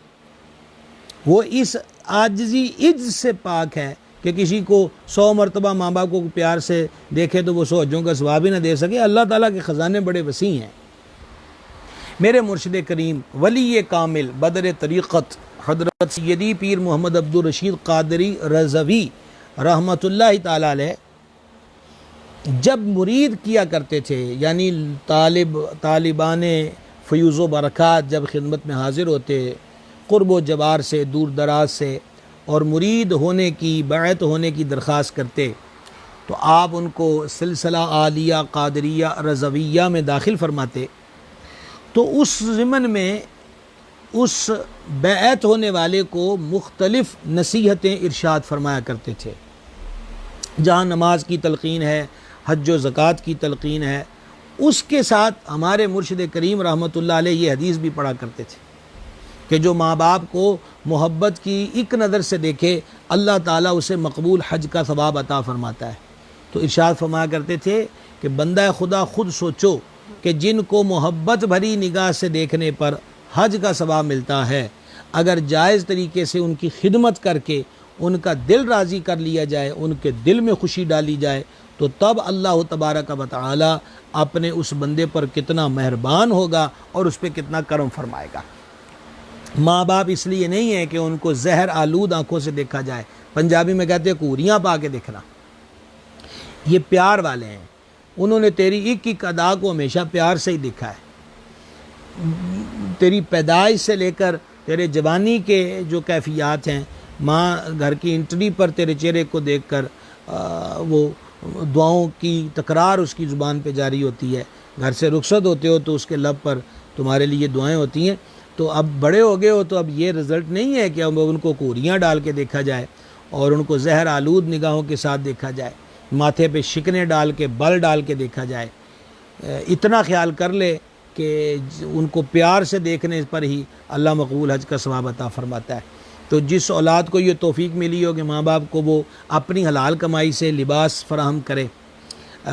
वो इस आजिज़ी इज्ज से पाक है कि किसी को 100 मरतबा माँ बाप को प्यार से देखे तो वो 100 हज्जों का सवाब ही ना दे सके। अल्लाह ताला के ख़ज़ाने बड़े वसी हैं। मेरे मुर्शिद करीम वली कामिल बदर तरीक़त हज़रत सैयदी पीर मोहम्मद अब्दुल रशीद क़ादरी रज़वी रहमतुल्लाह ताला अलैह जब मुरीद किया करते थे, यानी तालिबान फ़यूज़ व बरक़ात जब खिदमत में हाज़िर होते क़ुर्ब व जवार से, दूर दराज से, और मुरीद होने की, बैत होने की दरख्वास्त करते, तो आप उनको सिलसिला आलिया क़ादरिया रज़विया में दाखिल फरमाते। तो उस ज़िमन में उस बैत होने वाले को मुख्तलिफ़ नसीहतें इरशाद फरमाया करते थे। जहाँ नमाज की तलक़ीन है, हज व ज़कात की तलक़ीन है, उसके साथ हमारे मुर्शिद करीम रहमतुल्लाह अलैह ये हदीस भी पढ़ा करते थे कि जो माँ बाप को मोहब्बत की एक नज़र से देखे, अल्लाह ताला उसे मकबूल हज का सवाब अता फ़रमाता है। तो इरशाद फरमाया करते थे कि बंदा खुदा खुद सोचो कि जिनको मोहब्बत भरी निगाह से देखने पर हज का सवाब मिलता है, अगर जायज़ तरीके से उनकी खिदमत करके उनका दिल राज़ी कर लिया जाए, उनके दिल में खुशी डाली जाए, तो तब अल्लाह तबारक व तआला अपने उस बंदे पर कितना मेहरबान होगा और उस पर कितना करम फरमाएगा। माँ बाप इसलिए नहीं है कि उनको जहर आलूद आँखों से देखा जाए, पंजाबी में कहते हैं कूरियाँ पा के देखना। ये प्यार वाले हैं, उन्होंने तेरी एक अदा को हमेशा प्यार से ही देखा है। तेरी पैदाइश से लेकर तेरे जवानी के जो कैफियत हैं, माँ घर की एंट्री पर तेरे चेहरे को देखकर वो दुआओं की तकरार उसकी ज़ुबान पे जारी होती है। घर से रुखसत होते हो तो उसके लब पर तुम्हारे लिए दुआएं होती हैं। तो अब बड़े हो गए हो तो अब ये रिज़ल्ट नहीं है कि अब उनको कोरियाँ डाल के देखा जाए और उनको जहर आलूद निगाहों के साथ देखा जाए, माथे पे शिकने डाल के, बल डाल के देखा जाए। इतना ख्याल कर ले कि उनको प्यार से देखने पर ही अल्लाह मकबूल हज का सवाब अता फरमाता है। तो जिस औलाद को ये तौफीक मिली हो कि माँ बाप को वो अपनी हलाल कमाई से लिबास फ़राहम करे,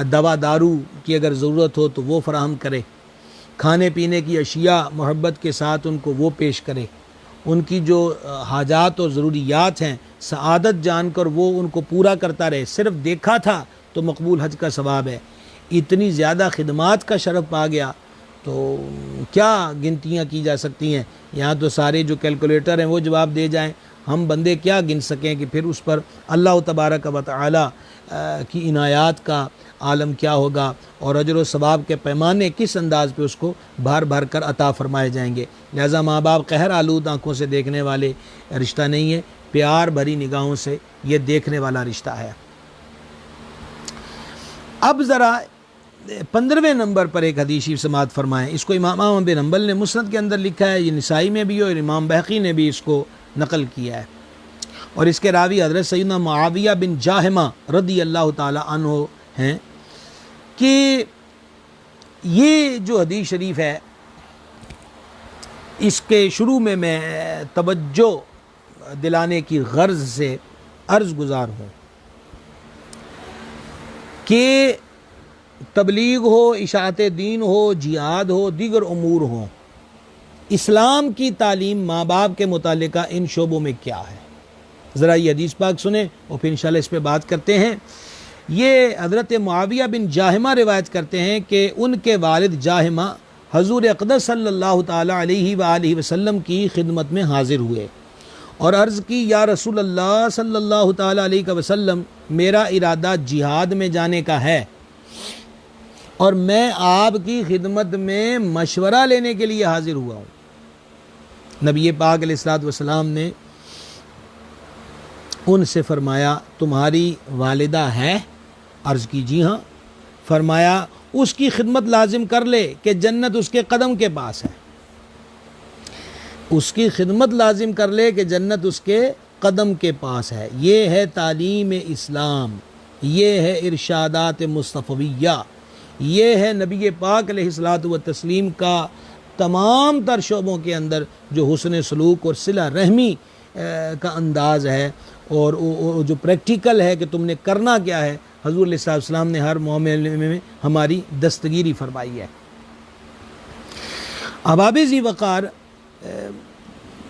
दवा दारू की अगर ज़रूरत हो तो वो फ़राहम करे, खाने पीने की अशिया मोहब्बत के साथ उनको वो पेश करे, उनकी जो हाजात और ज़रूरियात हैं सआदत जानकर वो उनको पूरा करता रहे, सिर्फ़ देखा था तो मकबूल हज का सवाब है। इतनी ज़्यादा खिदमात का शरफ़ पा गया तो क्या गिनतियाँ की जा सकती हैं। यहाँ तो सारे जो कैलकुलेटर हैं वो जवाब दे जाएं, हम बंदे क्या गिन सकें कि फिर उस पर अल्लाह तबारक व तआला की इनायात का आलम क्या होगा और अजर व सवाब के पैमाने किस अंदाज़ पे उसको भर भर कर अता फ़रमाए जाएंगे। लिहाजा माँ बाप कहर आलूद आँखों से देखने वाले रिश्ता नहीं है, प्यार भरी निगाहों से ये देखने वाला रिश्ता है। अब ज़रा 15वें नंबर पर एक हदीस शरीफ समाअत फरमाएँ। इसको इमाम अहमद बिन हंबल ने मुस्नद के अंदर लिखा है, ये निसाई में भी और इमाम बैहक़ी ने भी इसको नकल किया है। और इसके रावी हज़रत सैयदना मुआविया बिन जाहिमा रदी अल्लाह ताला अन्हु हैं कि ये जो हदीस शरीफ है इसके शुरू में मैं तवज्जो दिलाने की गर्ज से अर्ज़ गुज़ार हूँ कि तबलीग हो, इशाअत दीन हो, जिहाद हो, दीगर उमूर हो, इस्लाम की तालीम माँ बाप के मुतालिका इन शोबों में क्या है। ज़रा ये हदीस पाक सुने और फिर इंशाल्लाह इस पर बात करते हैं। ये हज़रत मुआविया बिन जाहिमा रिवायत करते हैं कि उनके वालिद जाहिमा हजूर अक़दस सल्लल्लाहु ताला अलैहि वसल्लम की खिदमत में हाजिर हुए और अर्ज़ की, या रसूल अल्लाह सल्लल्लाहु ताला अलैहि वसल्लम, मेरा इरादा जिहाद में जाने का है और मैं आपकी खिदमत में मशवरा लेने के लिए हाजिर हुआ हूँ। नबी पाक अलैहिस्सलातु वस्सलाम ने उनसे फरमाया, तुम्हारी वालिदा है? अर्ज़ की, जी हाँ। फरमाया, उसकी खिदमत लाजिम कर ले कि जन्नत उसके कदम के पास है। उसकी खिदमत लाजिम कर ले कि जन्नत उसके कदम के पास है। ये है तालीम इस्लाम, ये है इरशादात मुस्तफ़विया, ये है नबी पाक अलैहिस्सलातु व तस्लीम का तमाम तर शोबों के अंदर जो हुस्न सलूक और सिला रहमी का अंदाज़ है और जो प्रैक्टिकल है कि तुमने करना क्या है, हज़ूर सल्लल्लाहु अलैहि वसल्लम ने हर मामले में हमारी दस्तगीरी फरमाई है। अहबाब ज़ी वक़ार,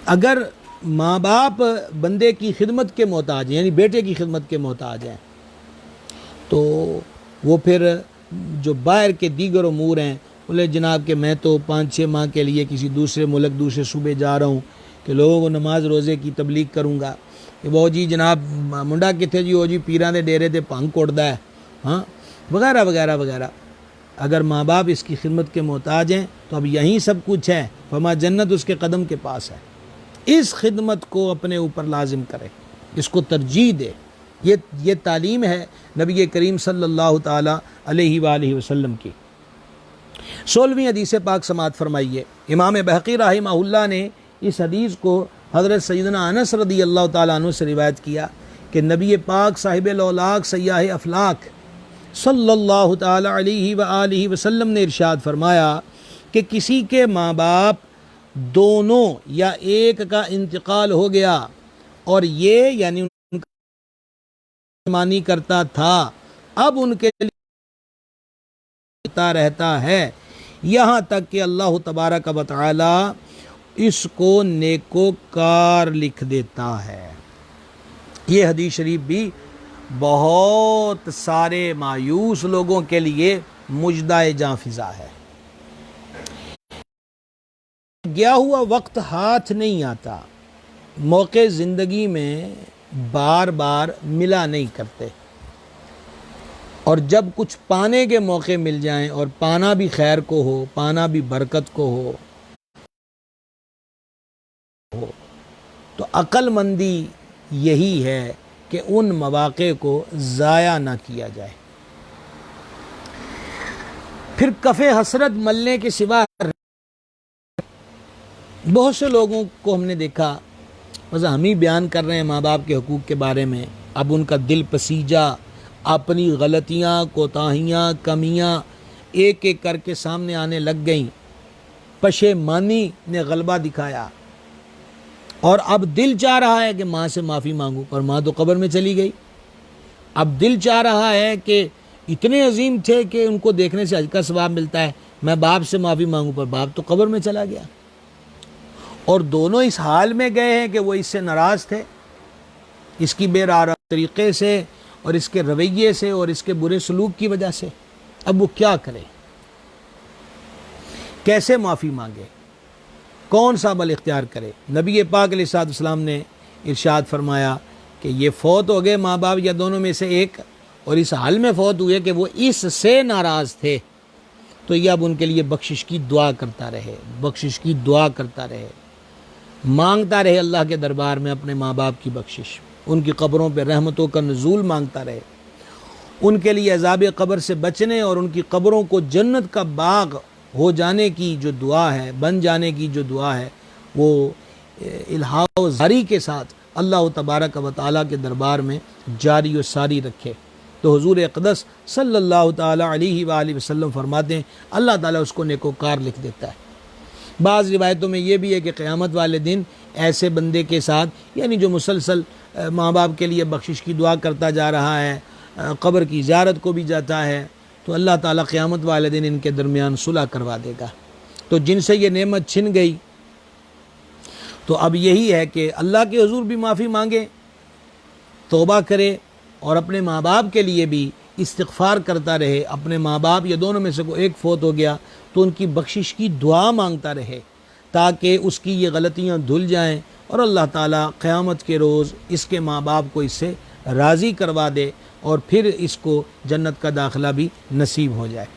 अगर माँ बाप बंदे की खिदमत के मोहताज यानी बेटे की खिदमत के मोहताज हैं तो वो फिर जो बाहर के दीगर उमूर हैं, बोले जनाब कि मैं तो 5-6 माह के लिए किसी दूसरे मुल्क दूसरे सूबे जा रहा हूँ कि लोगों को नमाज रोज़े की तबलीग करूँगा, कि वो जी जनाब मुंडा किथे जी, वो जी पीरां दे डेरे ते भंग कुटदा है, हाँ, वगैरह वगैरह वगैरह। अगर माँ बाप इसकी खिदमत के मोहताज हैं तो अब यहीं सब कुछ है, फरमा जन्नत उसके कदम के पास है। इस खिदमत को अपने ऊपर लाजिम करे, इसको तरजीह दे। ये तालीम है नबी करीम सल्लल्लाहु ताला अलैहि वसल्लम की। 16वीं हदीस पाक समात फरमाइए। इमाम बहक़ी रहमहुल्लाह ने इस हदीस को हज़रत सैयदना अनस रदी अल्लाह ताला अन्हु से रिवायत किया कि नबी पाक साहिब लौलाक सय्याह अफलाक सल्लल्लाहु ताला अलैहि वसल्लम ने इरशाद फरमाया कि किसी के माँ बाप दोनों या एक का इंतकाल हो गया और ये यानी उनका मानी करता था, अब उनके लिए रहता है यहाँ तक कि अल्लाह तबारक व तआला इसको नेकोकार लिख देता है। ये हदीस शरीफ भी बहुत सारे मायूस लोगों के लिए मुजदाए जाफिजा है। गया हुआ वक्त हाथ नहीं आता, मौके ज़िंदगी में बार बार मिला नहीं करते और जब कुछ पाने के मौके मिल जाएं और पाना भी खैर को हो, पाना भी बरकत को हो तो अक्लमंदी यही है कि उन मौके को ज़ाया ना किया जाए। फिर कफ़े हसरत मलने के सिवा बहुत से लोगों को हमने देखा, बस हम ही बयान कर रहे हैं माँ बाप के हुकूक के बारे में, अब उनका दिल पसीजा अपनी गलतियाँ, कोताहियाँ, कमियाँ एक एक करके सामने आने लग गईं। पशेमानी ने गलबा दिखाया और अब दिल चाह रहा है कि माँ से माफ़ी मांगूं, पर माँ तो कब्र में चली गई। अब दिल चाह रहा है कि इतने अजीम थे कि उनको देखने से हज का सवाब मिलता है, मैं बाप से माफ़ी मांगूं, पर बाप तो कब्र में चला गया। और दोनों इस हाल में गए हैं कि वो इससे नाराज़ थे, इसकी बेरारा तरीक़े से और इसके रवैये से और इसके बुरे सलूक की वजह से। अब वो क्या करे, कैसे माफ़ी मांगे, कौन सा अमल इख्तियार करे। नबी पाक अलैहिस्सलाम ने इरशाद फरमाया कि ये फ़ौत हो गए माँ बाप या दोनों में से एक, और इस हाल में फ़ौत हुए कि वो इससे नाराज़ थे, तो यह अब उनके लिए बख्शिश की दुआ करता रहे, बख्शिश की दुआ करता रहे, मांगता रहे अल्लाह के दरबार में अपने माँ बाप की बख्शिश, उनकी कब्रों पर रहमतों का नज़ूल मांगता रहे, उनके लिए अज़ाब क़ब्र से बचने और उनकी कब्रों को जन्नत का बाग हो जाने की जो दुआ है, बन जाने की जो दुआ है, वो इल्हाओ जारी के साथ अल्लाह तबारक व तआला के दरबार में जारी और सारी रखे। तो हुज़ूर अक़दस सल्लल्लाहु ताला अलैहि वसल्लम फरमाते हैं अल्लाह ताला उसको नेकोकार लिख देता है। बाज़ रिवायतों में ये भी है कि क़यामत वाले दिन ऐसे बंदे के साथ, यानी जो मुसलसल माँ बाप के लिए बख्शिश की दुआ करता जा रहा है, क़ब्र की ज़ियारत को भी जाता है, तो अल्लाह ताला क़यामत वाले दिन इनके दरमियान सुलह करवा देगा। तो जिनसे ये नेमत छिन गई, तो अब यही है कि अल्लाह के हुज़ूर भी माफ़ी मांगे, तौबा करे और अपने माँ बाप के लिए भी इस्तिग़फ़ार करता रहे। अपने माँ बाप या दोनों में से कोई एक फ़ौत हो गया तो उनकी बख्शिश की दुआ मांगता रहे, ताकि उसकी ये गलतियाँ धुल जाएं और अल्लाह ताला क़यामत के रोज़ इसके माँ बाप को इससे राज़ी करवा दे और फिर इसको जन्नत का दाखिला भी नसीब हो जाए।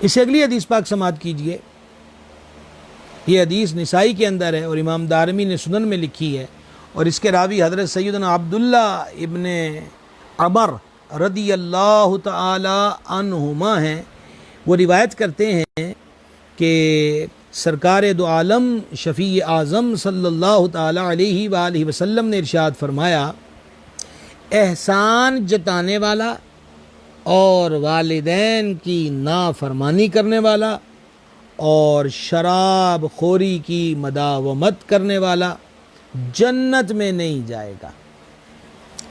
इसे अगली हदीस पाक समाअत कीजिए। ये हदीस निसाई के अंदर है और इमाम दारमी ने सुनन में लिखी है, और इसके रावी हज़रत सैयदना अब्दुल्ला इब्ने अमर रदी अल्लाह तआला अन्हुमा हैं। वो रिवायत करते हैं कि सरकार दो आलम शफ़ी आज़म सल्लल्लाहु तआला अलैहि वालैहि वसल्लम ने इरशाद फरमाया, एहसान जताने वाला और वालिदैन की नाफरमानी करने वाला और शराब खोरी की मदावमत करने वाला जन्नत में नहीं जाएगा।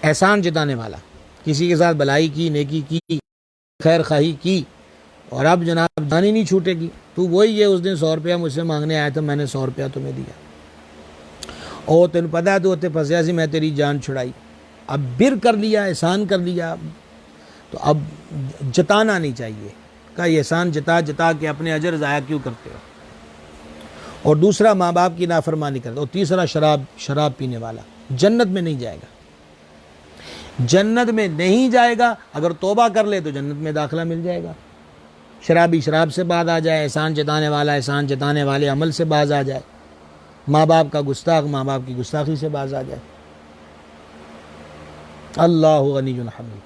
एहसान जताने वाला, किसी के साथ भलाई की, नेकी की, खैर खाही की, और अब जनाब जान ही नहीं छूटेगी। तू वही है, उस दिन 100 रुपया मुझसे मांगने आया था, मैंने 100 रुपया तुम्हें दिया, और तेन पता है तू उत्ते फंसया सी, मैं तेरी जान छुड़ाई। अब बिर कर लिया, एहसान कर लिया, तो अब जताना नहीं चाहिए। का ये एहसान जता जता के अपने अजर ज़ाया क्यों करते हो। और दूसरा, माँ बाप की नाफरमानी करता। और तीसरा, शराब पीने वाला जन्नत में नहीं जाएगा। जन्नत में नहीं जाएगा। अगर तौबा कर ले तो जन्नत में दाखिला मिल जाएगा। शराबी शराब से बाज आ जाए, एहसान जताने वाला एहसान जताने वाले अमल से बाज आ जाए, माँ बाप का गुस्ताख माँ बाप की गुस्ताखी से बाज आ जाए। अल्लाहु गनियुन हमीद।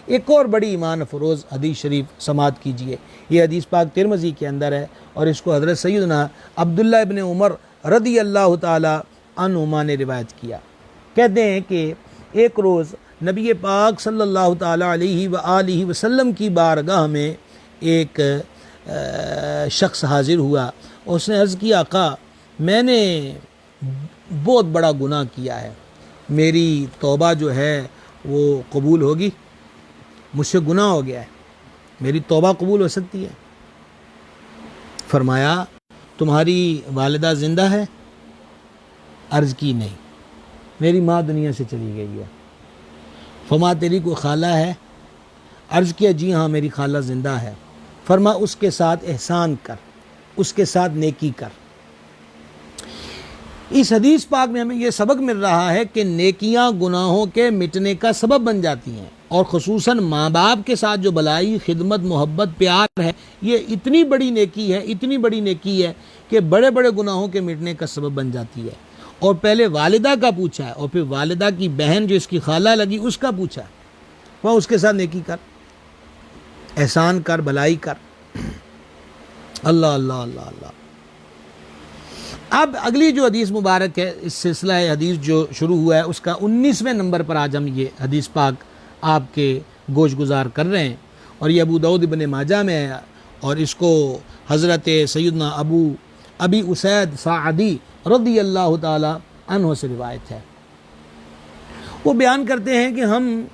एक और बड़ी ईमान फरोज़ हदीस शरीफ समाअत कीजिए। ये हदीस पाक तिरमिज़ी के अंदर है और इसको हज़रत सैयदना अब्दुल्ला इब्ने उमर रदी अल्लाह ताला अन्हुमा ने रिवायत किया। कहते हैं कि एक रोज़ नबी पाक सल्लल्लाहु ताला अलैहि व आलिहि वसल्लम की बारगाह में एक शख्स हाजिर हुआ। उसने अर्ज़ किया, आका मैंने बहुत बड़ा गुनाह किया है, मेरी तौबा जो है वो कबूल होगी? मुझसे गुनाह हो गया है, मेरी तौबा कबूल हो सकती है? फरमाया, तुम्हारी वालिदा ज़िंदा है? अर्ज़ की, नहीं, मेरी माँ दुनिया से चली गई है। फरमा, तेरी कोई खाला है? अर्ज़ किया, जी हाँ, मेरी खाला ज़िंदा है। फरमा, उसके साथ एहसान कर, उसके साथ नेकी कर। इस हदीस पाक में हमें यह सबक मिल रहा है कि नेकियां गुनाहों के मिटने का सबब बन जाती हैं, और ख़ुसूसन माँ बाप के साथ जो भलाई, खिदमत, मोहब्बत, प्यार है, ये इतनी बड़ी नेकी है, इतनी बड़ी नेकी है कि बड़े बड़े गुनाहों के मिटने का सबब बन जाती है। और पहले वालिदा का पूछा है और फिर वालिदा की बहन जो इसकी खाला लगी उसका पूछा है, वह उसके साथ नेकी कर, एहसान कर, भलाई कर। अल्लाह अल्लाह अल्लाह अल्लाह। अब अगली जो हदीस मुबारक है, इस सिलसिला हदीस जो शुरू हुआ है उसका 19वें नंबर पर आज हम ये हदीस पाक आपके गोश गुजार कर रहे हैं, और ये अबू दाऊद इब्ने माजा में है, और इसको हज़रत सैयदना अबी उसैद सादी रज़ी अल्लाह ताला अन्हु से रिवायत है। वो बयान करते हैं कि हम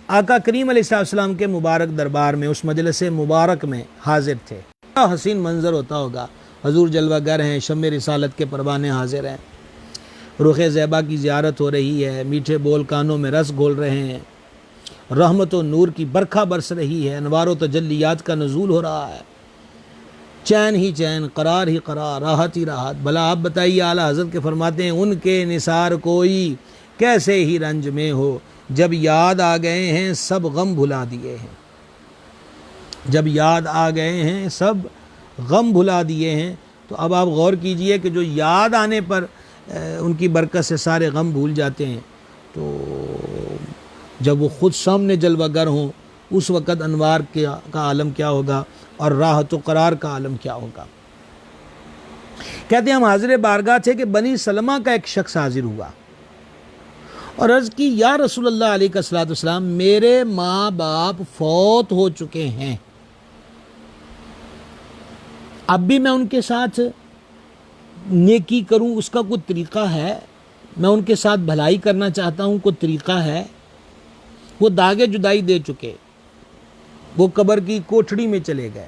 आका करीम अलैहिस्सलाम के मुबारक दरबार में, उस मजलिस मुबारक में हाजिर थे। क्या हसीन मंजर होता होगा, हजूर जलवागर हैं, शम्मे रिसालत के परवाने हाजिर हैं, रुख़ ज़ैबा की ज़ियारत हो रही है, मीठे बोल कानों में रस घोल रहे हैं, रहमत व नूर की बरखा बरस रही है, अनवार व तजल्लियात का नज़ूल हो रहा है, चैन ही चैन, करार ही करार, राहत ही राहत। भला आप बताइए, आला हज़रत के फरमाते हैं, उनके निसार कोई कैसे ही रंज में हो, जब याद आ गए हैं सब गम भुला दिए हैं। जब याद आ गए हैं सब गम भुला दिए हैं। तो अब आप गौर कीजिए कि जो याद आने पर उनकी बरकत से सारे गम भूल जाते हैं, तो जब वो ख़ुद सामने जलवागर हों उस वक़्त अनवार का आलम क्या होगा और राहत व करार का आलम क्या होगा। कहते हैं हम हाजिर बारगाह थे कि बनी सलमा का एक शख्स हाजिर हुआ और अर्ज़ की, या रसूलल्लाह अलैहिस्सलाम, मेरे माँ बाप फौत हो चुके हैं, अब भी मैं उनके साथ नेकी करूं, उसका कोई तरीक़ा है? मैं उनके साथ भलाई करना चाहता हूं, कोई तरीक़ा है? वो दागे जुदाई दे चुके, वो कब्र की कोठड़ी में चले गए।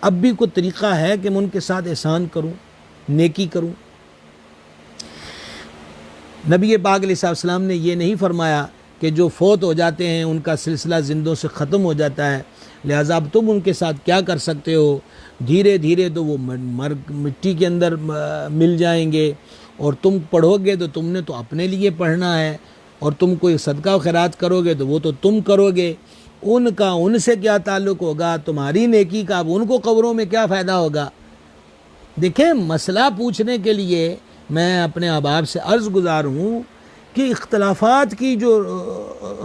अब भी कोई तरीक़ा है कि मैं उनके साथ एहसान करूं, नेकी करूं? नबी पाक अलैहिस्सलाम ने ये नहीं फरमाया कि जो फौत हो जाते हैं उनका सिलसिला जिंदों से ख़त्म हो जाता है, लिहाजा अब तुम उनके साथ क्या कर सकते हो, धीरे धीरे तो वो मिट्टी के अंदर मिल जाएंगे, और तुम पढ़ोगे तो तुमने तो अपने लिए पढ़ना है, और तुम कोई सदका खैरात करोगे तो वो तो तुम करोगे, उनका उनसे क्या ताल्लुक़ होगा, तुम्हारी नेकी का अब उनको कब्रों में क्या फ़ायदा होगा। देखें, मसला पूछने के लिए मैं अपने अहबाब से अर्ज़ गुज़ार हूँ कि इख्तलाफात की जो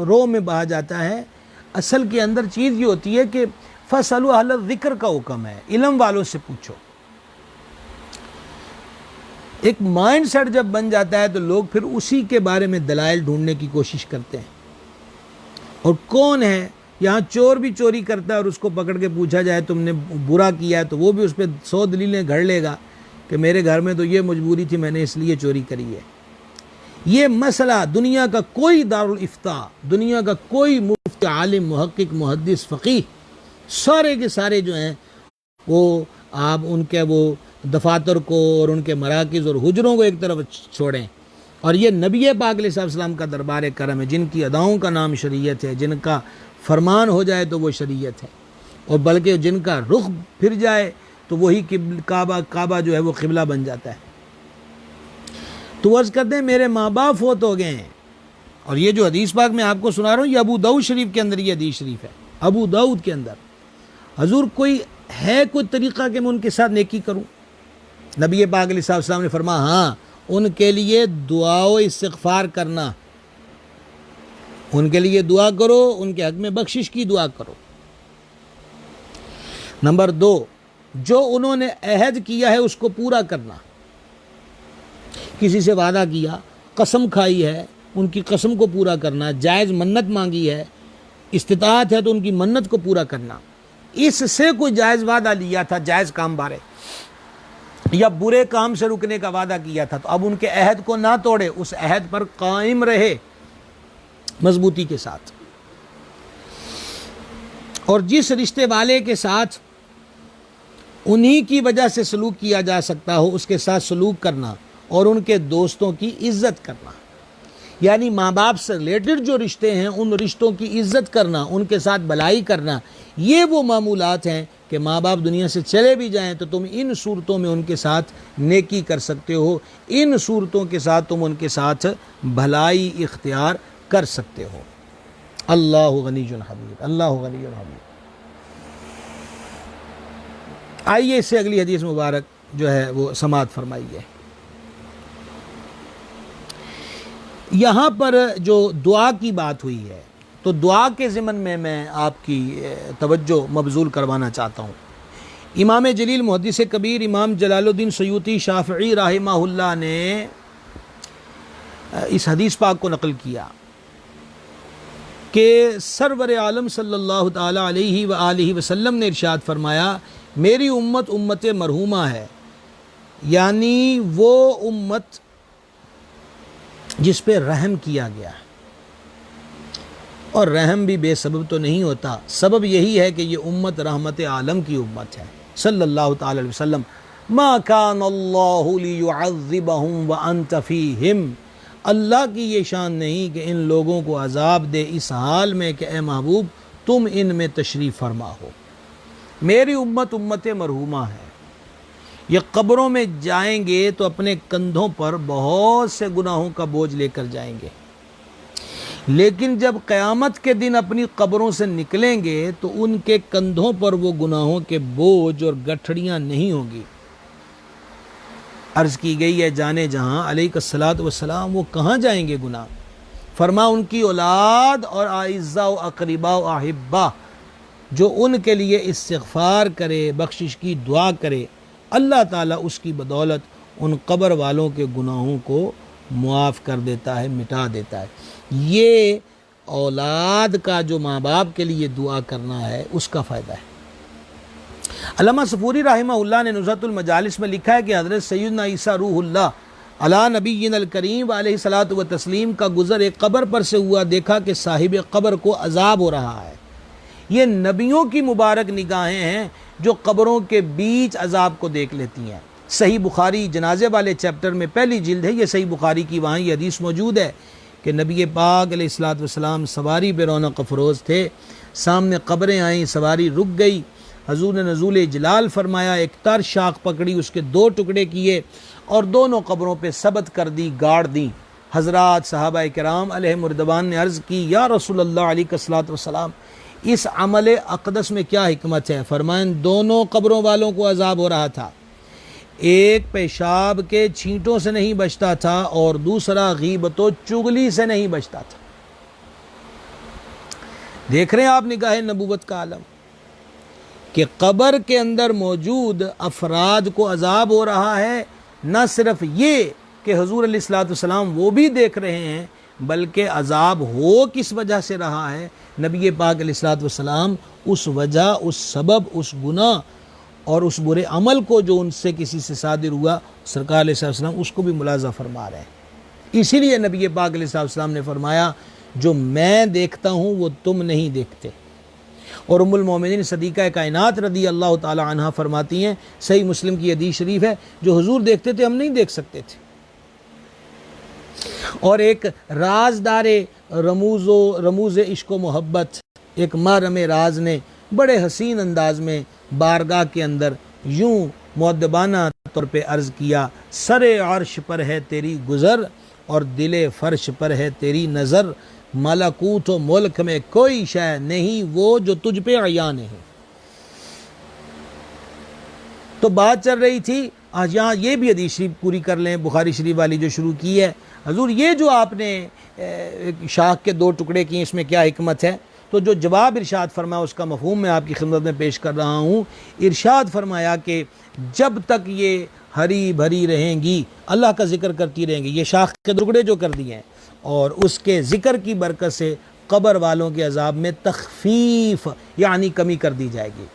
रो में बहा जाता है, असल के अंदर चीज़ ये होती है कि फसलु अहल ज़िक्र का हुक्म है, इल्म वालों से पूछो। एक माइंड सेट जब बन जाता है तो लोग फिर उसी के बारे में दलाइल ढूंढने की कोशिश करते हैं। और कौन है, यहाँ चोर भी चोरी करता है और उसको पकड़ के पूछा जाए तुमने बुरा किया है, तो वो भी उस पर 100 दलीलें घड़ लेगा कि मेरे घर में तो ये मजबूरी थी, मैंने इसलिए चोरी करी है। ये मसला दुनिया का कोई दारुल इफ्ता, दुनिया का कोई मुफ्ती, आलिम, मुहक्किक, मुहद्दिस, फ़क़ीह, सारे के सारे जो हैं वो आप उनके वो दफातर को और उनके मराकिज़ और हुजरों को एक तरफ छोड़ें, और ये नबी पाक अलैहिस्सलाम का दरबार करम है, जिनकी अदाओं का नाम शरीयत है, जिनका फरमान हो जाए तो वो शरीयत है, और बल्कि जिनका रुख फिर जाए तो वही काबा जो है वो क़िबला बन जाता है। तो अर्ज़ करते हैं मेरे माँ बाप फौत हो गए हैं, और ये जो हदीस पाक मैं आपको सुना रहा हूँ ये अबू दाऊद शरीफ के अंदर ये हदीस शरीफ है, अबू दाऊद के अंदर। हजूर कोई तरीक़ा कि मैं उनके साथ नेकी करूँ? नबी पाक अलैहिस्सलाम ने फरमाया हाँ, उनके लिए दुआ व इस्तिग़फ़ार करना, उनके लिए दुआ करो, उनके हक़ में बख्शिश की दुआ करो। नंबर 2, जो उन्होंने अहद किया है उसको पूरा करना। किसी से वादा किया, कसम खाई है, उनकी कसम को पूरा करना, जायज़ मन्नत मांगी है, इस्तिताअत है तो उनकी मन्नत को पूरा करना। इससे कोई जायज़ वादा लिया था जायज़ काम बारे, या बुरे काम से रुकने का वादा किया था, तो अब उनके अहद को ना तोड़े, उस अहद पर कायम रहे मजबूती के साथ। और जिस रिश्ते वाले के साथ उन्हीं की वजह से सलूक किया जा सकता हो उसके साथ सलूक करना, और उनके दोस्तों की इज्जत करना, यानी माँ बाप से रिलेटेड जो रिश्ते हैं उन रिश्तों की इज्जत करना, उनके साथ भलाई करना। ये वो मामूलात हैं कि माँ बाप दुनिया से चले भी जाएं तो तुम इन सूरतों में उनके साथ नेकी कर सकते हो, इन सूरतों के साथ तुम उनके साथ भलाई इख्तियार कर सकते हो। अल्लाहु गनीयुन हमीद, अल्लाहु गनीयुन हमीद। आइए इससे अगली हदीस मुबारक जो है वो समाअत फरमाइए। यहाँ पर जो दुआ की बात हुई है, तो दुआ के ज़िमन में मैं आपकी तवज्जो मबजूल करवाना चाहता हूँ। इमाम जलील मुहद्दिस कबीर इमाम जलालुद्दीन सयूती शाफ़िई रहमहुल्लाह ने इस हदीस पाक को नकल किया कि सरवर आलम सल्लल्लाहु ताला अलैहि व आलिहि वसल्लम ने इरशाद फरमाया, मेरी उम्मत उम्मत मरहूमा है, यानी वो उम्मत जिस पे रहम किया गया है। और रहम भी बेसबब तो नहीं होता, सबब यही है कि ये उम्मत रहमत आलम की उम्मत है सल्लल्लाहु ताला अलैहि वसल्लम। मा कान अल्लाहु लियुअज़्ज़िबहुम व अंत फ़ीहिम, अल्लाह की ये शान नहीं कि इन लोगों को अजाब दे इस हाल में कि ए महबूब तुम इनमें तशरीफ़ फरमा हो। मेरी उम्मत उम्मत मरहूमा है, ये कब्रों में जाएंगे तो अपने कंधों पर बहुत से गुनाहों का बोझ लेकर जाएंगे, लेकिन जब क़यामत के दिन अपनी कब्रों से निकलेंगे तो उनके कंधों पर वो गुनाहों के बोझ और गठड़ियाँ नहीं होगी। अर्ज़ की गई है जाने जहाँ अलैहिस्सलातु वस्सलाम वो कहाँ जाएंगे गुनाह? फरमा उनकी औलाद और आइज़्ज़ा व अक़रिबा व अहिब्बा जो उनके लिए इस्तिग़फ़ार करे, बख्शिश की दुआ करे, अल्लाह ताला उसकी बदौलत उन कब्र वालों के गुनाहों को मुआफ़ कर देता है, मिटा देता है। ये औलाद का जो माँ बाप के लिए दुआ करना है उसका फ़ायदा है। अल्लामा सफूरी रहमहुल्लाह ने नुज़हतुल मजालिस में लिखा है कि हज़रत सैयदना ईसा रूहुल्लाह अला नबीय्यिनल करीम अलैहिस्सलातु व तस्लीम का गुज़र एक कब्र पर से हुआ, देखा कि साहिब कब्र को अजाब हो रहा है। ये नबियों की मुबारक निगाहें हैं जो कब्रों के बीच अजाब को देख लेती हैं। सही बुखारी जनाजे वाले चैप्टर में पहली जिल्द है, ये सही बुखारी की, वहाँ ये हदीस मौजूद है कि नबी पाक अलैहिस्सलातु वस्सलाम सवारी पे रौनक अफरोज़ थे, सामने कब्रें आई, सवारी रुक गई, हजूर ने नज़ूल इजलाल फरमाया, एक तर शाख पकड़ी, उसके 2 टुकड़े किए और दोनों कब्रों पे सबत कर दी, गाड़ दी। हज़रात सहाबा किराम अलैहिमुर्रदिवान ने अर्ज़ की, या रसूलल्लाह अलैहिस्सलातु वस्सलाम, इस अमल अक़दस में क्या हिकमत है? फरमाएं, दोनों कब्रों वालों को अजाब हो रहा था, एक पेशाब के छींटों से नहीं बचता था और दूसरा गीबतो चुगली से नहीं बचता था। देख रहे हैं आप निगाह नबूवत का आलम कि कब्र के अंदर मौजूद अफराद को अजाब हो रहा है। न सिर्फ ये कि हुजूर अलैहिस्सलातु वस्सलाम वो भी देख रहे हैं, बल्कि अजाब हो किस वजह से रहा है, नबी पाक अलैहिस्सलातु वस्सलाम उस वजह, उस सबब, उस गुनाह और उस बुरे अमल को जो उनसे किसी से सादिर हुआ, सरकार अलैहिस्सलातु वस्सलाम उसको भी मुलाज़ा फरमा रहे हैं। इसीलिए नबी पाक अलैहिस्सलातु वस्सलाम ने फरमाया, जो मैं देखता हूँ वो तुम नहीं देखते। और उम्मुल मोमिनीन सदीक़ा कायनात रदी अल्लाह ताला अन्हा फरमाती हैं, सही मुस्लिम की हदीस शरीफ है, जो हुजूर देखते थे हम नहीं देख सकते थे। और एक राजदारे रमूज़ इश्क व मोहब्बत, एक मारम राज ने बड़े हसीन अंदाज में बारगाह के अंदर यूं मुअद्दबाना तौर पे अर्ज़ किया, सरे अर्श पर है तेरी गुज़र और दिले फ़र्श पर है तेरी नज़र, मलकूत व मुल्क में कोई शय नहीं वो जो तुझ पे अयान है। तो बात चल रही थी, आज यहाँ ये भी हदीस शरीफ पूरी कर लें, बुखारी शरीफ वाली जो शुरू की है। हजूर ये जो आपने शाख के 2 टुकड़े किए, इसमें क्या हिकमत है? तो जो जवाब इरशाद फरमाया उसका मफहूम मैं आपकी खिदमत में पेश कर रहा हूँ। इरशाद फरमाया कि जब तक ये हरी भरी रहेंगी, अल्लाह का जिक्र करती रहेंगी, ये शाख के टुकड़े जो कर दिए हैं, और उसके ज़िक्र की बरकत से कब्र वालों के अजाब में तख़फ़ीफ़ यानी कमी कर दी जाएगी।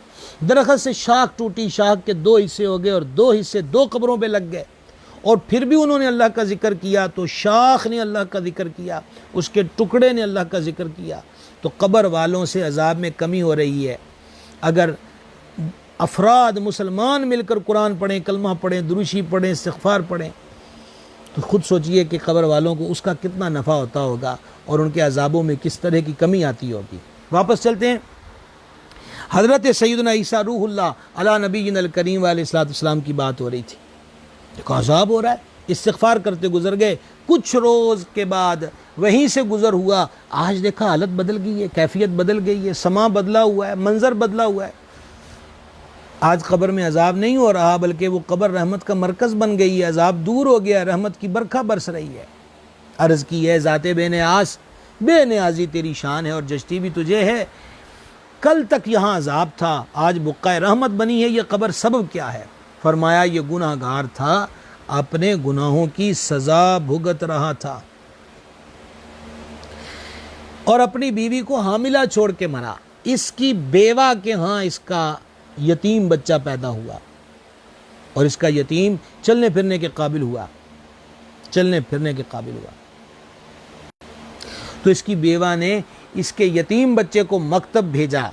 दरख़्त से शाख टूटी, शाख के 2 हिस्से हो गए और 2 हिस्से 2 कब्रों पे लग गए, और फिर भी उन्होंने अल्लाह का जिक्र किया, तो शाख ने अल्लाह का जिक्र किया, उसके टुकड़े ने अल्लाह का जिक्र किया, तो कब्र वालों से अजाब में कमी हो रही है। अगर अफराद मुसलमान मिलकर कुरान पढ़ें, कलमा पढ़ें, दुरूशी पढ़ें, इस्तिग़फ़ार पढ़ें, तो ख़ुद सोचिए कि कब्र वालों को उसका कितना नफ़ा होता होगा और उनके अजाबों में किस तरह की कमी आती होगी। वापस चलते हैं। हज़रत सैयदना ईसा रूहुल्लाह अला नबीय्यिनल करीम अलैहिस्सलातु वस्सलाम की बात हो रही थी। देखो अजाब हो रहा है, इस्तिग़फ़ार करते गुजर गए, कुछ रोज़ के बाद वहीं से गुज़र हुआ, आज देखा हालत बदल गई है, कैफियत बदल गई है, समा बदला हुआ है, मंज़र बदला हुआ है। आज कब्र में अजाब नहीं हो रहा, बल्कि वो कब्र रहमत का मरकज़ बन गई है, अजाब दूर हो गया, रहमत की बरखा बरस रही है। अर्ज़ की है, ज़ाते बेनियाज़ बेनियाज़ी तेरी शान है और जश्ती भी तुझे है। कल तक यहाँ अजाब था, आज बुक़्क़ाए रहमत बनी है, ये कब्र सबब क्या है? फरमाया, ये गुनाहगार था, अपने गुनाहों की सज़ा भुगत रहा था और अपनी बीवी को हामिला छोड़ के मरा। इसकी बेवा के यहाँ इसका यतीम बच्चा पैदा हुआ और इसका यतीम चलने फिरने के काबिल हुआ, तो इसकी बेवा ने इसके यतीम बच्चे को मकतब भेजा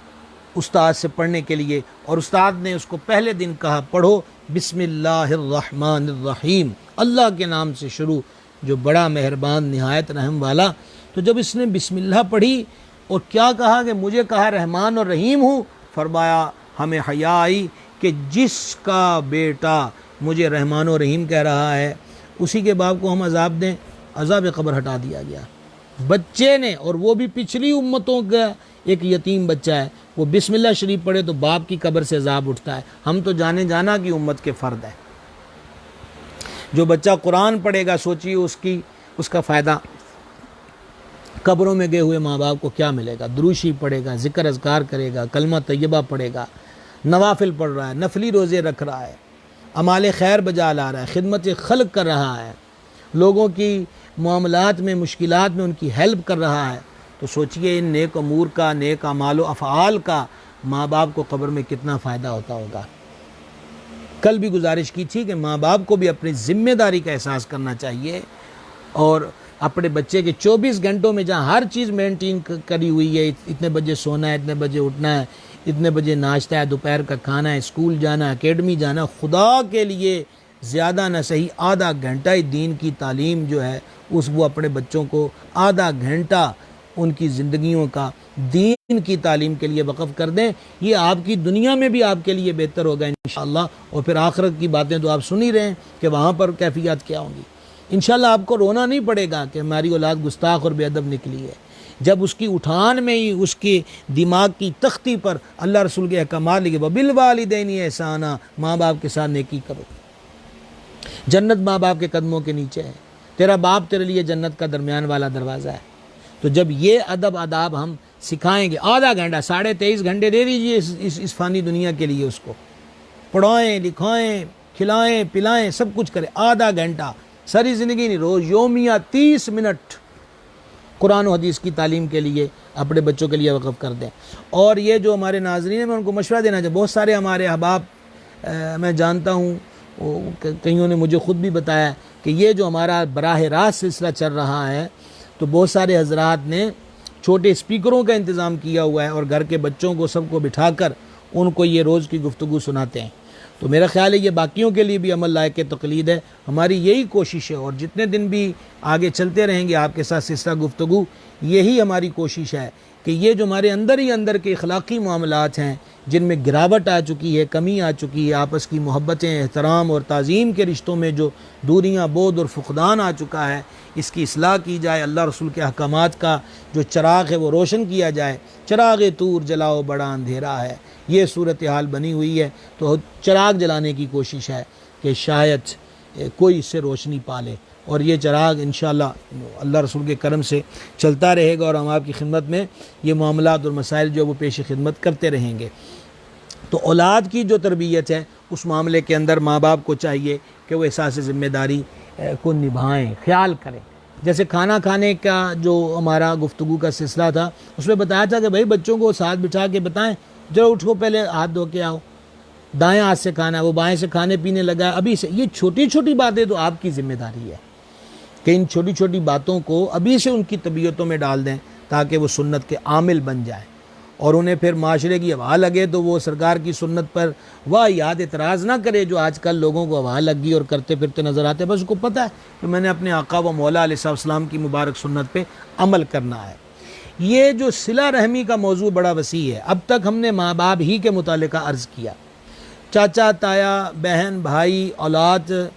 उस्ताद से पढ़ने के लिए, और उस्ताद ने उसको पहले दिन कहा, पढ़ो बिस्मिल्लाहिर्रहमानिर्रहीम, अल्लाह के नाम से शुरू, जो बड़ा मेहरबान निहायत रहम वाला। तो जब इसने बिस्मिल्लाह पढ़ी और क्या कहा कि मुझे कहा रहमान और रहीम हूँ, फरमाया हमें हया आई कि जिसका बेटा मुझे रहमान और रहीम कह रहा है उसी के बाप को हम अजाब दें। अजाब कब्र हटा दिया गया बच्चे ने, और वो भी पिछली उम्मतों का एक यतीम बच्चा है, वो बिस्मिल्लाह शरीफ पढ़े तो बाप की कब्र से अजाब उठता है। हम तो जाने जाना कि उम्मत के फ़र्द है। जो बच्चा कुरान पढ़ेगा, सोचिए उसका फ़ायदा कब्रों में गए हुए माँ बाप को क्या मिलेगा। दुरूशी पढ़ेगा, ज़िक्र अज़कार करेगा, कलमा तय्यबा पढ़ेगा, नवाफिल पढ़ रहा है, नफली रोज़े रख रहा है, अमाल खैर बजा ला रहा है, खिदमत खल्क़ कर रहा है, लोगों की मामलात में, मुश्किलात में उनकी हेल्प कर रहा है। तो सोचिए इन नेक अमूर का, नेक अमाल व अफ़आल का माँ बाप को कब्र में कितना फ़ायदा होता होगा। कल भी गुजारिश की थी कि माँ बाप को भी अपनी ज़िम्मेदारी का एहसास करना चाहिए और अपने बच्चे के 24 घंटों में जहाँ हर चीज़ मेंटेन करी हुई है, इतने बजे सोना है, इतने बजे उठना है, इतने बजे नाश्ता है, दोपहर का खाना है, स्कूल जाना, एकेडमी जाना, खुदा के लिए ज़्यादा ना सही आधा घंटा ही दीन की तालीम जो है उस वो अपने बच्चों को आधा घंटा उनकी ज़िंदगियों का दीन की तालीम के लिए वक़फ़ कर दें। ये आपकी दुनिया में भी आपके लिए बेहतर होगा इंशाअल्लाह, और फिर आखिरत की बातें तो आप सुन ही रहे हैं कि वहाँ पर कैफियत क्या होंगी। इंशाअल्लाह आपको रोना नहीं पड़ेगा कि हमारी औलाद गुस्ताख और बेअदब निकली है, जब उसकी उठान में ही उसके दिमाग की तख्ती पर अल्लाह रसूल के अहकामात लिखे, बिल वालिदैनी एहसाना, माँ बाप के साथ नेकी करो, जन्नत माँ बाप के कदमों के नीचे है, तेरा बाप तेरे लिए जन्नत का दरमियान वाला दरवाज़ा है। तो जब ये अदब आदाब हम सिखाएंगे, आधा घंटा 23.5 घंटे दे दीजिए इस फ़ानी दुनिया के लिए, उसको पढ़ाएं लिखाएं खिलाएं पिलाएं सब कुछ करें, आधा घंटा, सारी ज़िंदगी नहीं, रोज़ योमिया 30 मिनट कुरान और हदीस की तालीम के लिए अपने बच्चों के लिए वक़फ़ कर दें। और ये जो हमारे नाज़रीन हैं, मैं उनको मशवरा देना चाहिए, बहुत सारे हमारे अहबाब मैं जानता हूँ, कईयों ने मुझे ख़ुद भी बताया कि ये जो हमारा बराह रास्त सिलसिला चल रहा है, तो बहुत सारे हजरात ने छोटे स्पीकरों का इंतज़ाम किया हुआ है और घर के बच्चों को सबको बिठाकर उनको ये रोज़ की गुफ्तगू सुनाते हैं। तो मेरा ख़्याल है ये बाकियों के लिए भी अमल लायक तक़लीद है। हमारी यही कोशिश है और जितने दिन भी आगे चलते रहेंगे आपके साथ सिलसिला गुफ्तगू, यही हमारी कोशिश है कि ये जो हमारे अंदर ही अंदर के अखलाक़ी मामलात हैं जिनमें गिरावट आ चुकी है, कमी आ चुकी है, आपस की मोहब्बतें, एहतराम और ताज़ीम के रिश्तों में जो दूरियां, बोझ और फ़ुक़दान आ चुका है, इसकी इस्लाह की जाए, अल्लाह रसूल के अहकामात का जो चराग़ है वो रोशन किया जाए। चराग़ तूर जलाओ बड़ा अंधेरा है, ये सूरत हाल बनी हुई है। तो चराग़ जलाने की कोशिश है कि शायद कोई इससे रोशनी पाले, और ये चराग़ इंशाअल्लाह अल्लाह रसूल के करम से चलता रहेगा और हम आपकी खिदमत में ये मामलात और मसाइल जो वो पेश खिदमत करते रहेंगे। तो औलाद की जो तरबियत है उस मामले के अंदर माँ बाप को चाहिए कि वो एहसास ज़िम्मेदारी को निभाएं, ख्याल करें। जैसे खाना खाने का जो हमारा गुफ्तगू का सिलसिला था, उसमें बताया था कि भाई बच्चों को साथ बिठा के बताएं, जरा उठो पहले हाथ धो के आओ, दाएं हाथ से खाना, वो बाएं से खाने पीने लगा अभी से। ये छोटी छोटी बातें तो आपकी ज़िम्मेदारी है कि इन छोटी छोटी बातों को अभी से उनकी तबीयतों में डाल दें ताकि वो सुन्नत के आमिल बन जाएं, और उन्हें फिर माशरे की हवा लगे तो वो सरकार की सुन्नत पर वाह याद एतराज़ ना करे, जो आजकल लोगों को हवा लगी और करते फिरते नज़र आते। बस उसको पता है कि मैंने अपने आका व मौला अलैहिस्सलाम की मुबारक सुन्नत पे अमल करना है। ये जो सिला रहमी का मौजू बड़ा वसी है। अब तक हमने माँ बाप ही के मुतालिका अर्ज़ किया, चाचा ताया, बहन भाई, औलाद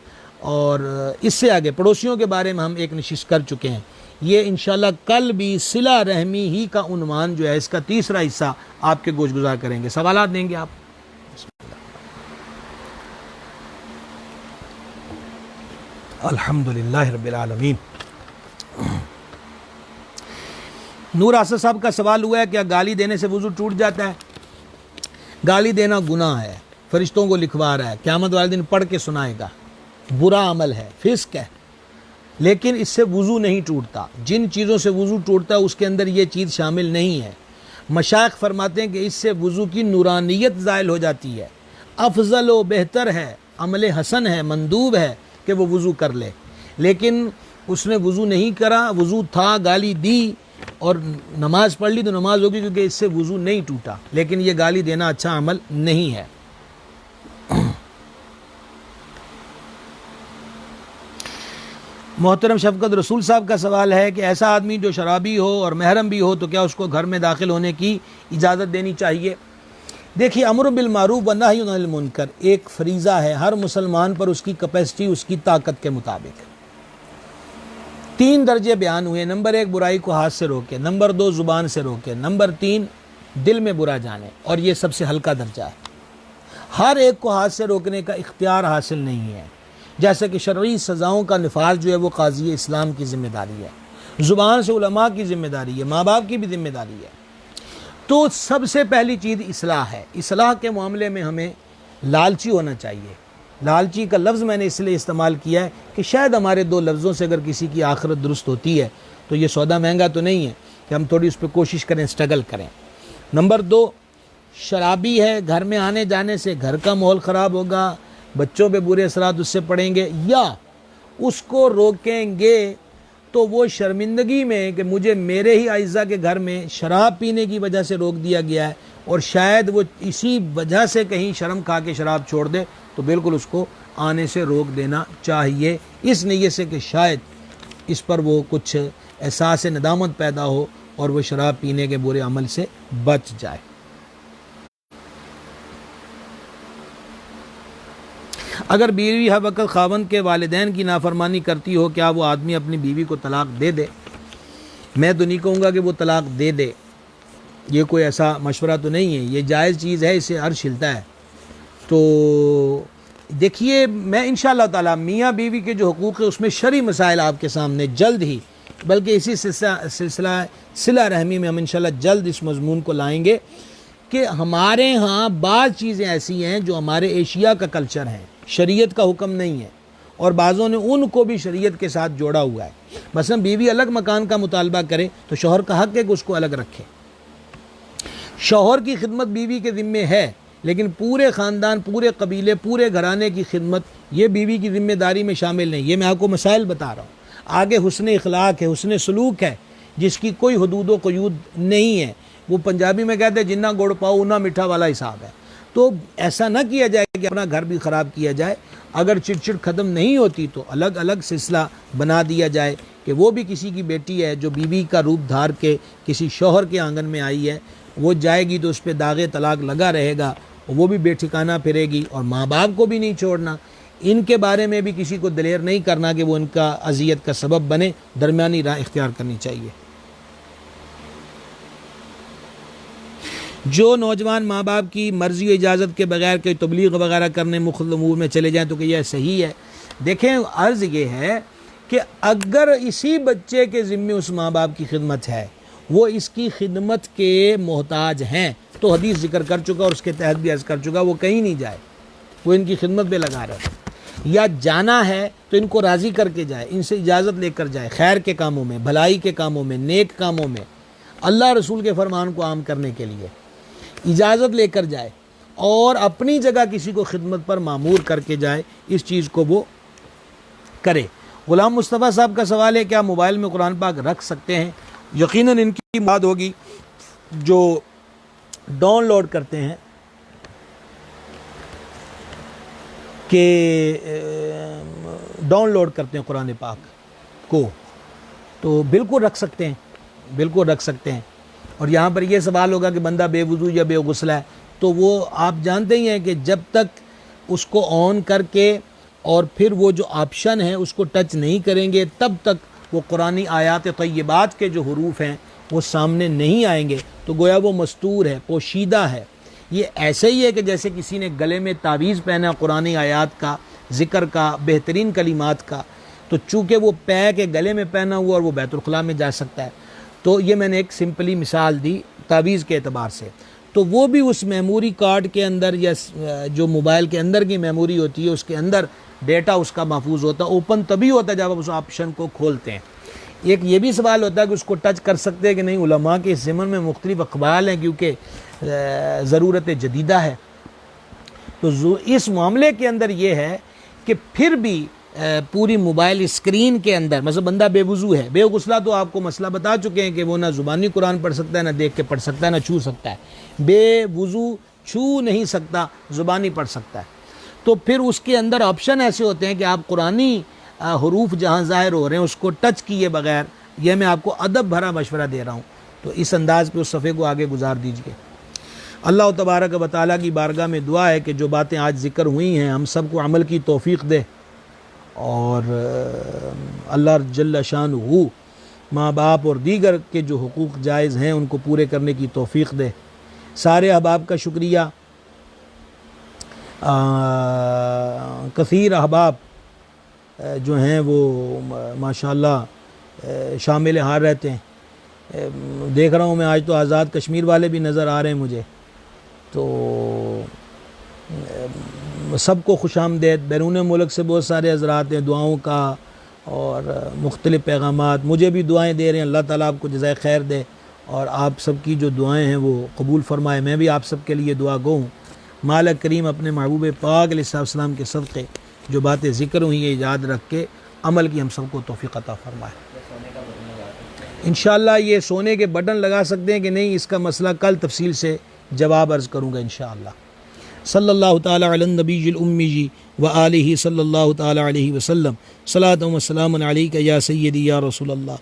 और इससे आगे पड़ोसियों के बारे में हम एक नशिश कर चुके हैं। ये इंशाल्लाह कल भी सिला रहमी ही का उन्वान जो है, इसका तीसरा हिस्सा आपके गोश गुजार करेंगे। सवालात देंगे आप? अल्हम्दुलिल्लाह रब्बिल आलमीन। नूर आसद साहब का सवाल हुआ है, क्या गाली देने से वुज़ू टूट जाता है? गाली देना गुनाह है, फरिश्तों को लिखवा रहा है, क़यामत वाले दिन पढ़ के सुनाएगा, बुरा अमल है, फिस्क है, लेकिन इससे वुज़ू नहीं टूटता। जिन चीज़ों से वुज़ू टूटता है उसके अंदर ये चीज़ शामिल नहीं है। मशाइख फरमाते हैं कि इससे वुज़ू की नूरानियत ज़ाइल हो जाती है। अफजल व बेहतर है, अमल हसन है, मंदूब है कि वो वुज़ू कर ले, लेकिन उसने वुज़ू नहीं करा, वुज़ू था, गाली दी और नमाज पढ़ ली तो नमाज होगी, क्योंकि इससे वुज़ू नहीं टूटा। लेकिन ये गाली देना अच्छा अमल नहीं है। मोहतरम शफकत रसूल साहब का सवाल है कि ऐसा आदमी जो शराबी हो और महरम भी हो तो क्या उसको घर में दाखिल होने की इजाज़त देनी चाहिए? देखिए, अम्र बिल मारूफ व नही अनिल मुनकर एक फरीज़ा है हर मुसलमान पर, उसकी कैपेसिटी, उसकी ताकत के मुताबिक। 3 दर्जे बयान हुए। नंबर 1 बुराई को हाथ से रोके, नंबर 2 ज़ुबान से रोके, नंबर 3 दिल में बुरा जाने, और ये सबसे हल्का दर्जा है। हर एक को हाथ से रोकने का इख्तियार हासिल नहीं है। जैसे कि शरई सज़ाओं का निफाज जो है वो काज़ी इस्लाम की ज़िम्मेदारी है, ज़ुबान से उलमा की ज़िम्मेदारी है, माँ बाप की भी ज़िम्मेदारी है। तो सबसे पहली चीज़ इस्लाह है। इस्लाह के मामले में हमें लालची होना चाहिए। लालची का लफ्ज़ मैंने इसलिए इस्तेमाल किया है कि शायद हमारे 2 लफ्ज़ों से अगर किसी की आखिरत दुरुस्त होती है तो ये सौदा महंगा तो नहीं है कि हम थोड़ी उस पर कोशिश करें, स्ट्रगल करें। नंबर 2, शराबी है, घर में आने जाने से घर का माहौल ख़राब होगा, बच्चों पे बुरे असरात उससे पड़ेंगे, या उसको रोकेंगे तो वो शर्मिंदगी में कि मुझे मेरे ही आइज़ा के घर में शराब पीने की वजह से रोक दिया गया है और शायद वो इसी वजह से कहीं शर्म खा के शराब छोड़ दे, तो बिल्कुल उसको आने से रोक देना चाहिए, इस नीयत से कि शायद इस पर वो कुछ एहसास नदामत पैदा हो और वो शराब पीने के बुरे अमल से बच जाए। अगर बीवी हर वक्त खावंद के वालिदैन की नाफरमानी करती हो, क्या वो आदमी अपनी बीवी को तलाक दे दे? मैं तो नहीं कहूँगा कि वो तलाक दे दे, ये कोई ऐसा मशवरा तो नहीं है, ये जायज़ चीज़ है, इससे अर्श हिलता है। तो देखिए, मैं इंशाअल्लाह ताला मियाँ बीवी के जो हुकूक़ है उसमें शरई मसाइल आपके सामने जल्द ही, बल्कि इसी सिलसिला सिला रहमी में हम इंशाअल्लाह जल्द इस मज़मून को लाएंगे कि हमारे यहाँ बाज़ चीज़ें ऐसी हैं जो हमारे एशिया का कल्चर है, शरीयत का हुक्म नहीं है, और बाज़ों ने उनको भी शरीयत के साथ जोड़ा हुआ है। मसलन बीवी अलग मकान का मुतालबा करे तो शौहर का हक़ है कि उसको अलग रखे। शौहर की खिदमत बीवी के ज़िम्मे है, लेकिन पूरे ख़ानदान, पूरे कबीले, पूरे घराने की खिदमत ये बीवी की ज़िम्मेदारी में शामिल नहीं। ये मैं आपको मसाइल बता रहा हूँ। आगे हुस्न इखलाक है, हुस्न सलूक है, जिसकी कोई हदूद व क़यूद नहीं है। वो पंजाबी में कहते हैं जिन्ना गुड़ पाओ उन्ना मीठा वाला हिसाब है। तो ऐसा ना किया जाए कि अपना घर भी ख़राब किया जाए। अगर चिड़चिड़ ख़त्म नहीं होती तो अलग अलग सिलसिला बना दिया जाए कि वो भी किसी की बेटी है जो बीवी का रूप धार के किसी शौहर के आंगन में आई है, वो जाएगी तो उस पर दागे तलाक लगा रहेगा, वो भी बेठिकाना फिरेगी, और माँ बाप को भी नहीं छोड़ना। इनके बारे में भी किसी को दिलेर नहीं करना कि वो इनका अजियत का सबब बने, दरमियानी राह इख्तियार करनी चाहिए। जो नौजवान माँ बाप की मर्ज़ी और इजाज़त के बगैर कोई तबलीग वगैरह करने मुख्तलिफ उमूर में चले जाएँ तो कि यह सही है? देखें, अर्ज़ ये है कि अगर इसी बच्चे के ज़िम्मे उस माँ बाप की खिदमत है, वो इसकी खिदमत के मोहताज हैं, तो हदीस जिक्र कर चुका और उसके तहत भी अर्ज़ कर चुका, वो कहीं नहीं जाए, वो इनकी खिदमत पे लगा रहे। या जाना है तो इनको राज़ी करके जाए, इनसे इजाज़त लेकर जाए, खैर के कामों में, भलाई के कामों में, नेक कामों में, अल्लाह रसूल के फरमान को आम करने के लिए इजाज़त लेकर जाए, और अपनी जगह किसी को खिदमत पर मामूर करके जाए, इस चीज़ को वो करे। ग़ुलाम मुस्तफ़ा साहब का सवाल है, क्या मोबाइल में कुरान पाक रख सकते हैं? यकीनन इनकी बात होगी जो डाउनलोड करते हैं कि डाउनलोड करते हैं कुरान पाक को, तो बिल्कुल रख सकते हैं, बिल्कुल रख सकते हैं। और यहाँ पर यह सवाल होगा कि बंदा बेवुज़ू या बेगुस्ला है, तो वो आप जानते ही हैं कि जब तक उसको ऑन करके और फिर वो जो ऑप्शन है उसको टच नहीं करेंगे, तब तक वो कुरानी आयात तय्यबात के जो हरूफ हैं वो सामने नहीं आएंगे। तो गोया वो मस्तूर है, पोशीदा है। ये ऐसे ही है कि जैसे किसी ने गले में तावीज़ पहना कुरानी आयात का, ज़िक्र का, बेहतरीन कलिमात का, तो चूँकि वो पै के गले में पहना हुआ और वो बैतुल खुला में जा सकता है। तो ये मैंने एक सिंपली मिसाल दी तावीज़ के एतबार से। तो वो भी उस मेमोरी कार्ड के अंदर या जो मोबाइल के अंदर की मेमोरी होती है उसके अंदर डेटा उसका महफूज होता है। ओपन तभी होता है जब आप उस ऑप्शन को खोलते हैं। एक ये भी सवाल होता है कि उसको टच कर सकते हैं कि नहीं। उलमा के इस ज़मन में मुख्तलिफ अक़वाल हैं क्योंकि ज़रूरत जदीदा है। तो इस मामले के अंदर ये है कि फिर भी पूरी मोबाइल स्क्रीन के अंदर, मतलब बंदा बेवुज़ू है, बेगुस्ला, तो आपको मसला बता चुके हैं कि वो ना ज़ुबानी कुरान पढ़ सकता है, ना देख के पढ़ सकता है, ना छू सकता है। बेवुज़ू छू नहीं सकता, ज़ुबानी पढ़ सकता है। तो फिर उसके अंदर ऑप्शन ऐसे होते हैं कि आप कुरानी हरूफ जहाँ ज़ाहिर हो रहे हैं उसको टच किए बगैर, यह मैं आपको अदब भरा मशवरा दे रहा हूँ, तो इस अंदाज़ पे उस सफ़े को आगे गुजार दीजिए। अल्लाह तबारक व तआला की बारगाह में दुआ है कि जो बातें आज ज़िक्र हुई हैं हम सब को अमल की तौफ़ीक़ दे, और अल्लाह जल्ल शानुहु माँ बाप और दीगर के जो हुकूक़ जायज़ हैं उनको पूरे करने की तौफ़ीक़ दे। सारे अहबाब का शुक्रिया। कसीर अहबाब जो हैं वो माशाअल्लाह शामिल हाल रहते हैं। देख रहा हूँ मैं आज तो आज़ाद कश्मीर वाले भी नज़र आ रहे हैं मुझे। तो सबको खुशामदेद। बैरून मुल्क से बहुत सारे हज़रात हैं दुआओं का और मुख्तलिफ़ पैगामात, मुझे भी दुआएं दे रहे हैं। अल्लाह ताला आपको जज़ाए खैर दे और आप सब की जो दुआएं हैं वो कबूल फ़रमाए। मैं भी आप सब के लिए दुआ गो हूँ। मालिक करीम अपने महबूब पाक अलैहिस्सलाम के सदक़े जो बातें ज़िक्र हुई है याद रख के अमल की हम सबको तौफ़ीक़ अता फ़रमाए। इंशाअल्लाह ये सोने के बटन लगा सकते हैं कि नहीं, इसका मसला कल तफसील से जवाब अर्ज़ करूँगा इंशाअल्लाह। सल्लल्लाहु ताला अला नबील उम्मी व आलिहि सल्लल्लाहु ताला अलैहि वसल्लम सलातु व सलामुन अलैका या सय्यदी या रसूल अल्लाह।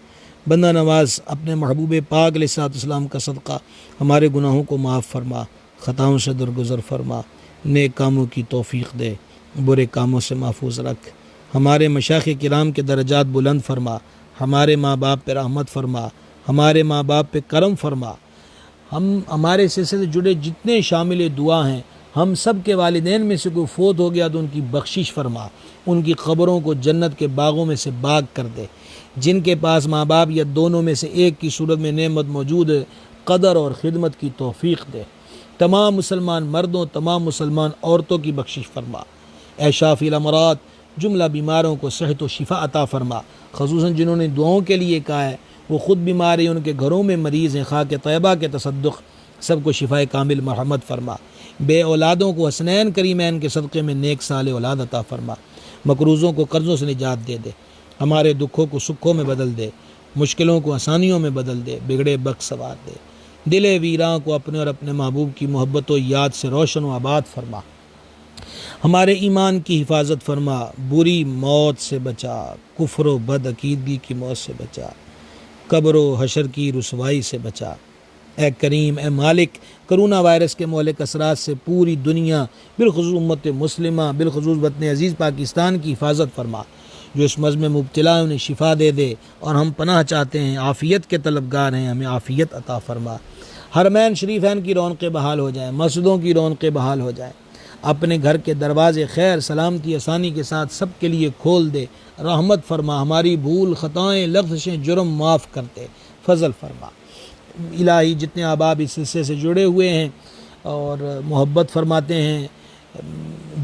बंदा नवाज अपने महबूब पाक अलैहिस्सलाम का सदका हमारे गुनाहों को माफ़ फरमा, ख़ताओं से दरगुज़र फरमा, नेक कामों की तौफ़ीक़ दे, बुरे कामों से महफूज रख, हमारे मशाइख़ किराम के दर्जात बुलंद फरमा, हमारे माँ बाप पे रहमत फरमा, हमारे माँ बाप पे करम फरमा। हम हमारे सिलसिले से जुड़े जितने शामिल दुआ हैं, हम सब के वालिदैन में से कोई फ़ौत हो गया तो उनकी बख्शिश फरमा, उनकी क़ब्रों को जन्नत के बागों में से बाग कर दे। जिनके पास माँ बाप या दोनों में से एक की सूरत में नेमत मौजूद है, कदर और ख़िदमत की तौफ़ीक़ दे। तमाम मुसलमान मर्दों, तमाम मुसलमान औरतों की बख्शिश फरमा। ऐ शाफ़िल अमरात, जुमला बीमारों को सेहत व शिफा अता फरमा। ख़ुसूसन जिन्होंने दुआओं के लिए कहा है वो ख़ुद बीमार हैं, उनके घरों में मरीज़ हैं, खाक तैयबा के तसद्दुक़ सबको शिफाए कामिल मरहमत फरमा। बे औलादों को हसनैन करीमैन के सदक़े में नेक साले औलाद अता फरमा। मकरूज़ों को कर्ज़ों से निजात दे दे, हमारे दुखों को सुखों में बदल दे, मुश्किलों को आसानियों में बदल दे, बिगड़े बख्श सवार दे। दिले वीरां को अपने और अपने महबूब की मोहब्बत व याद से रोशन व आबाद फरमा। हमारे ईमान की हिफाजत फरमा, बुरी मौत से बचा, कुफ्र व बदअकीदगी की मौत से बचा, कब्र व हशर की रुसवाई से बचा। ए करीम, ए मालिक, करोना वायरस के मौलिक असरात से पूरी दुनिया बिलखुसूस उम्मत मुस्लिमा, बिलखुसूस वतन अज़ीज़ पाकिस्तान की हिफाजत फरमा। जो इस मर्ज़ में मुब्तला है उन्हें शिफा दे दे, और हम पनाह चाहते हैं, आफ़ियत के तलबगार हैं, हमें आफ़ियत अता फरमा। हरमैन शरीफैन की रौनक़ें बहाल हो जाएँ, मस्जिदों की रौनक़ें बहाल हो जाएँ। अपने घर के दरवाज़े खैर सलामती आसानी के साथ सब के लिए खोल दे, रहमत फरमा। हमारी भूल ख़ताएँ लग़्ज़िशें जुर्म माफ़ करते, फ़ज़ल फरमा। इलाही जितने अहबाब इस सिलसिले से जुड़े हुए हैं और मोहब्बत फरमाते हैं,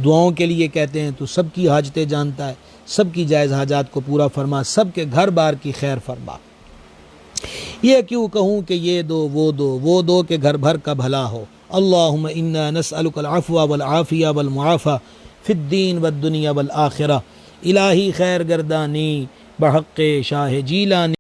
दुआओं के लिए कहते हैं, तो सब की हाजतें जानता है, सब की जायज़ हाजात को पूरा फरमा, सब के घर बार की खैर फरमा। ये क्यों कहूँ कि ये दो वो दो के घर भर का भला हो। अल्लाहुम्मा इन्ना नस्अलुकल अफ़्व वल आफ़िया वल मुआफ़ा फ़िद्दीन वद दुनिया वल आखिरा। इलाही खैर गर्दानी बहक़्क़े शाह जीलानी।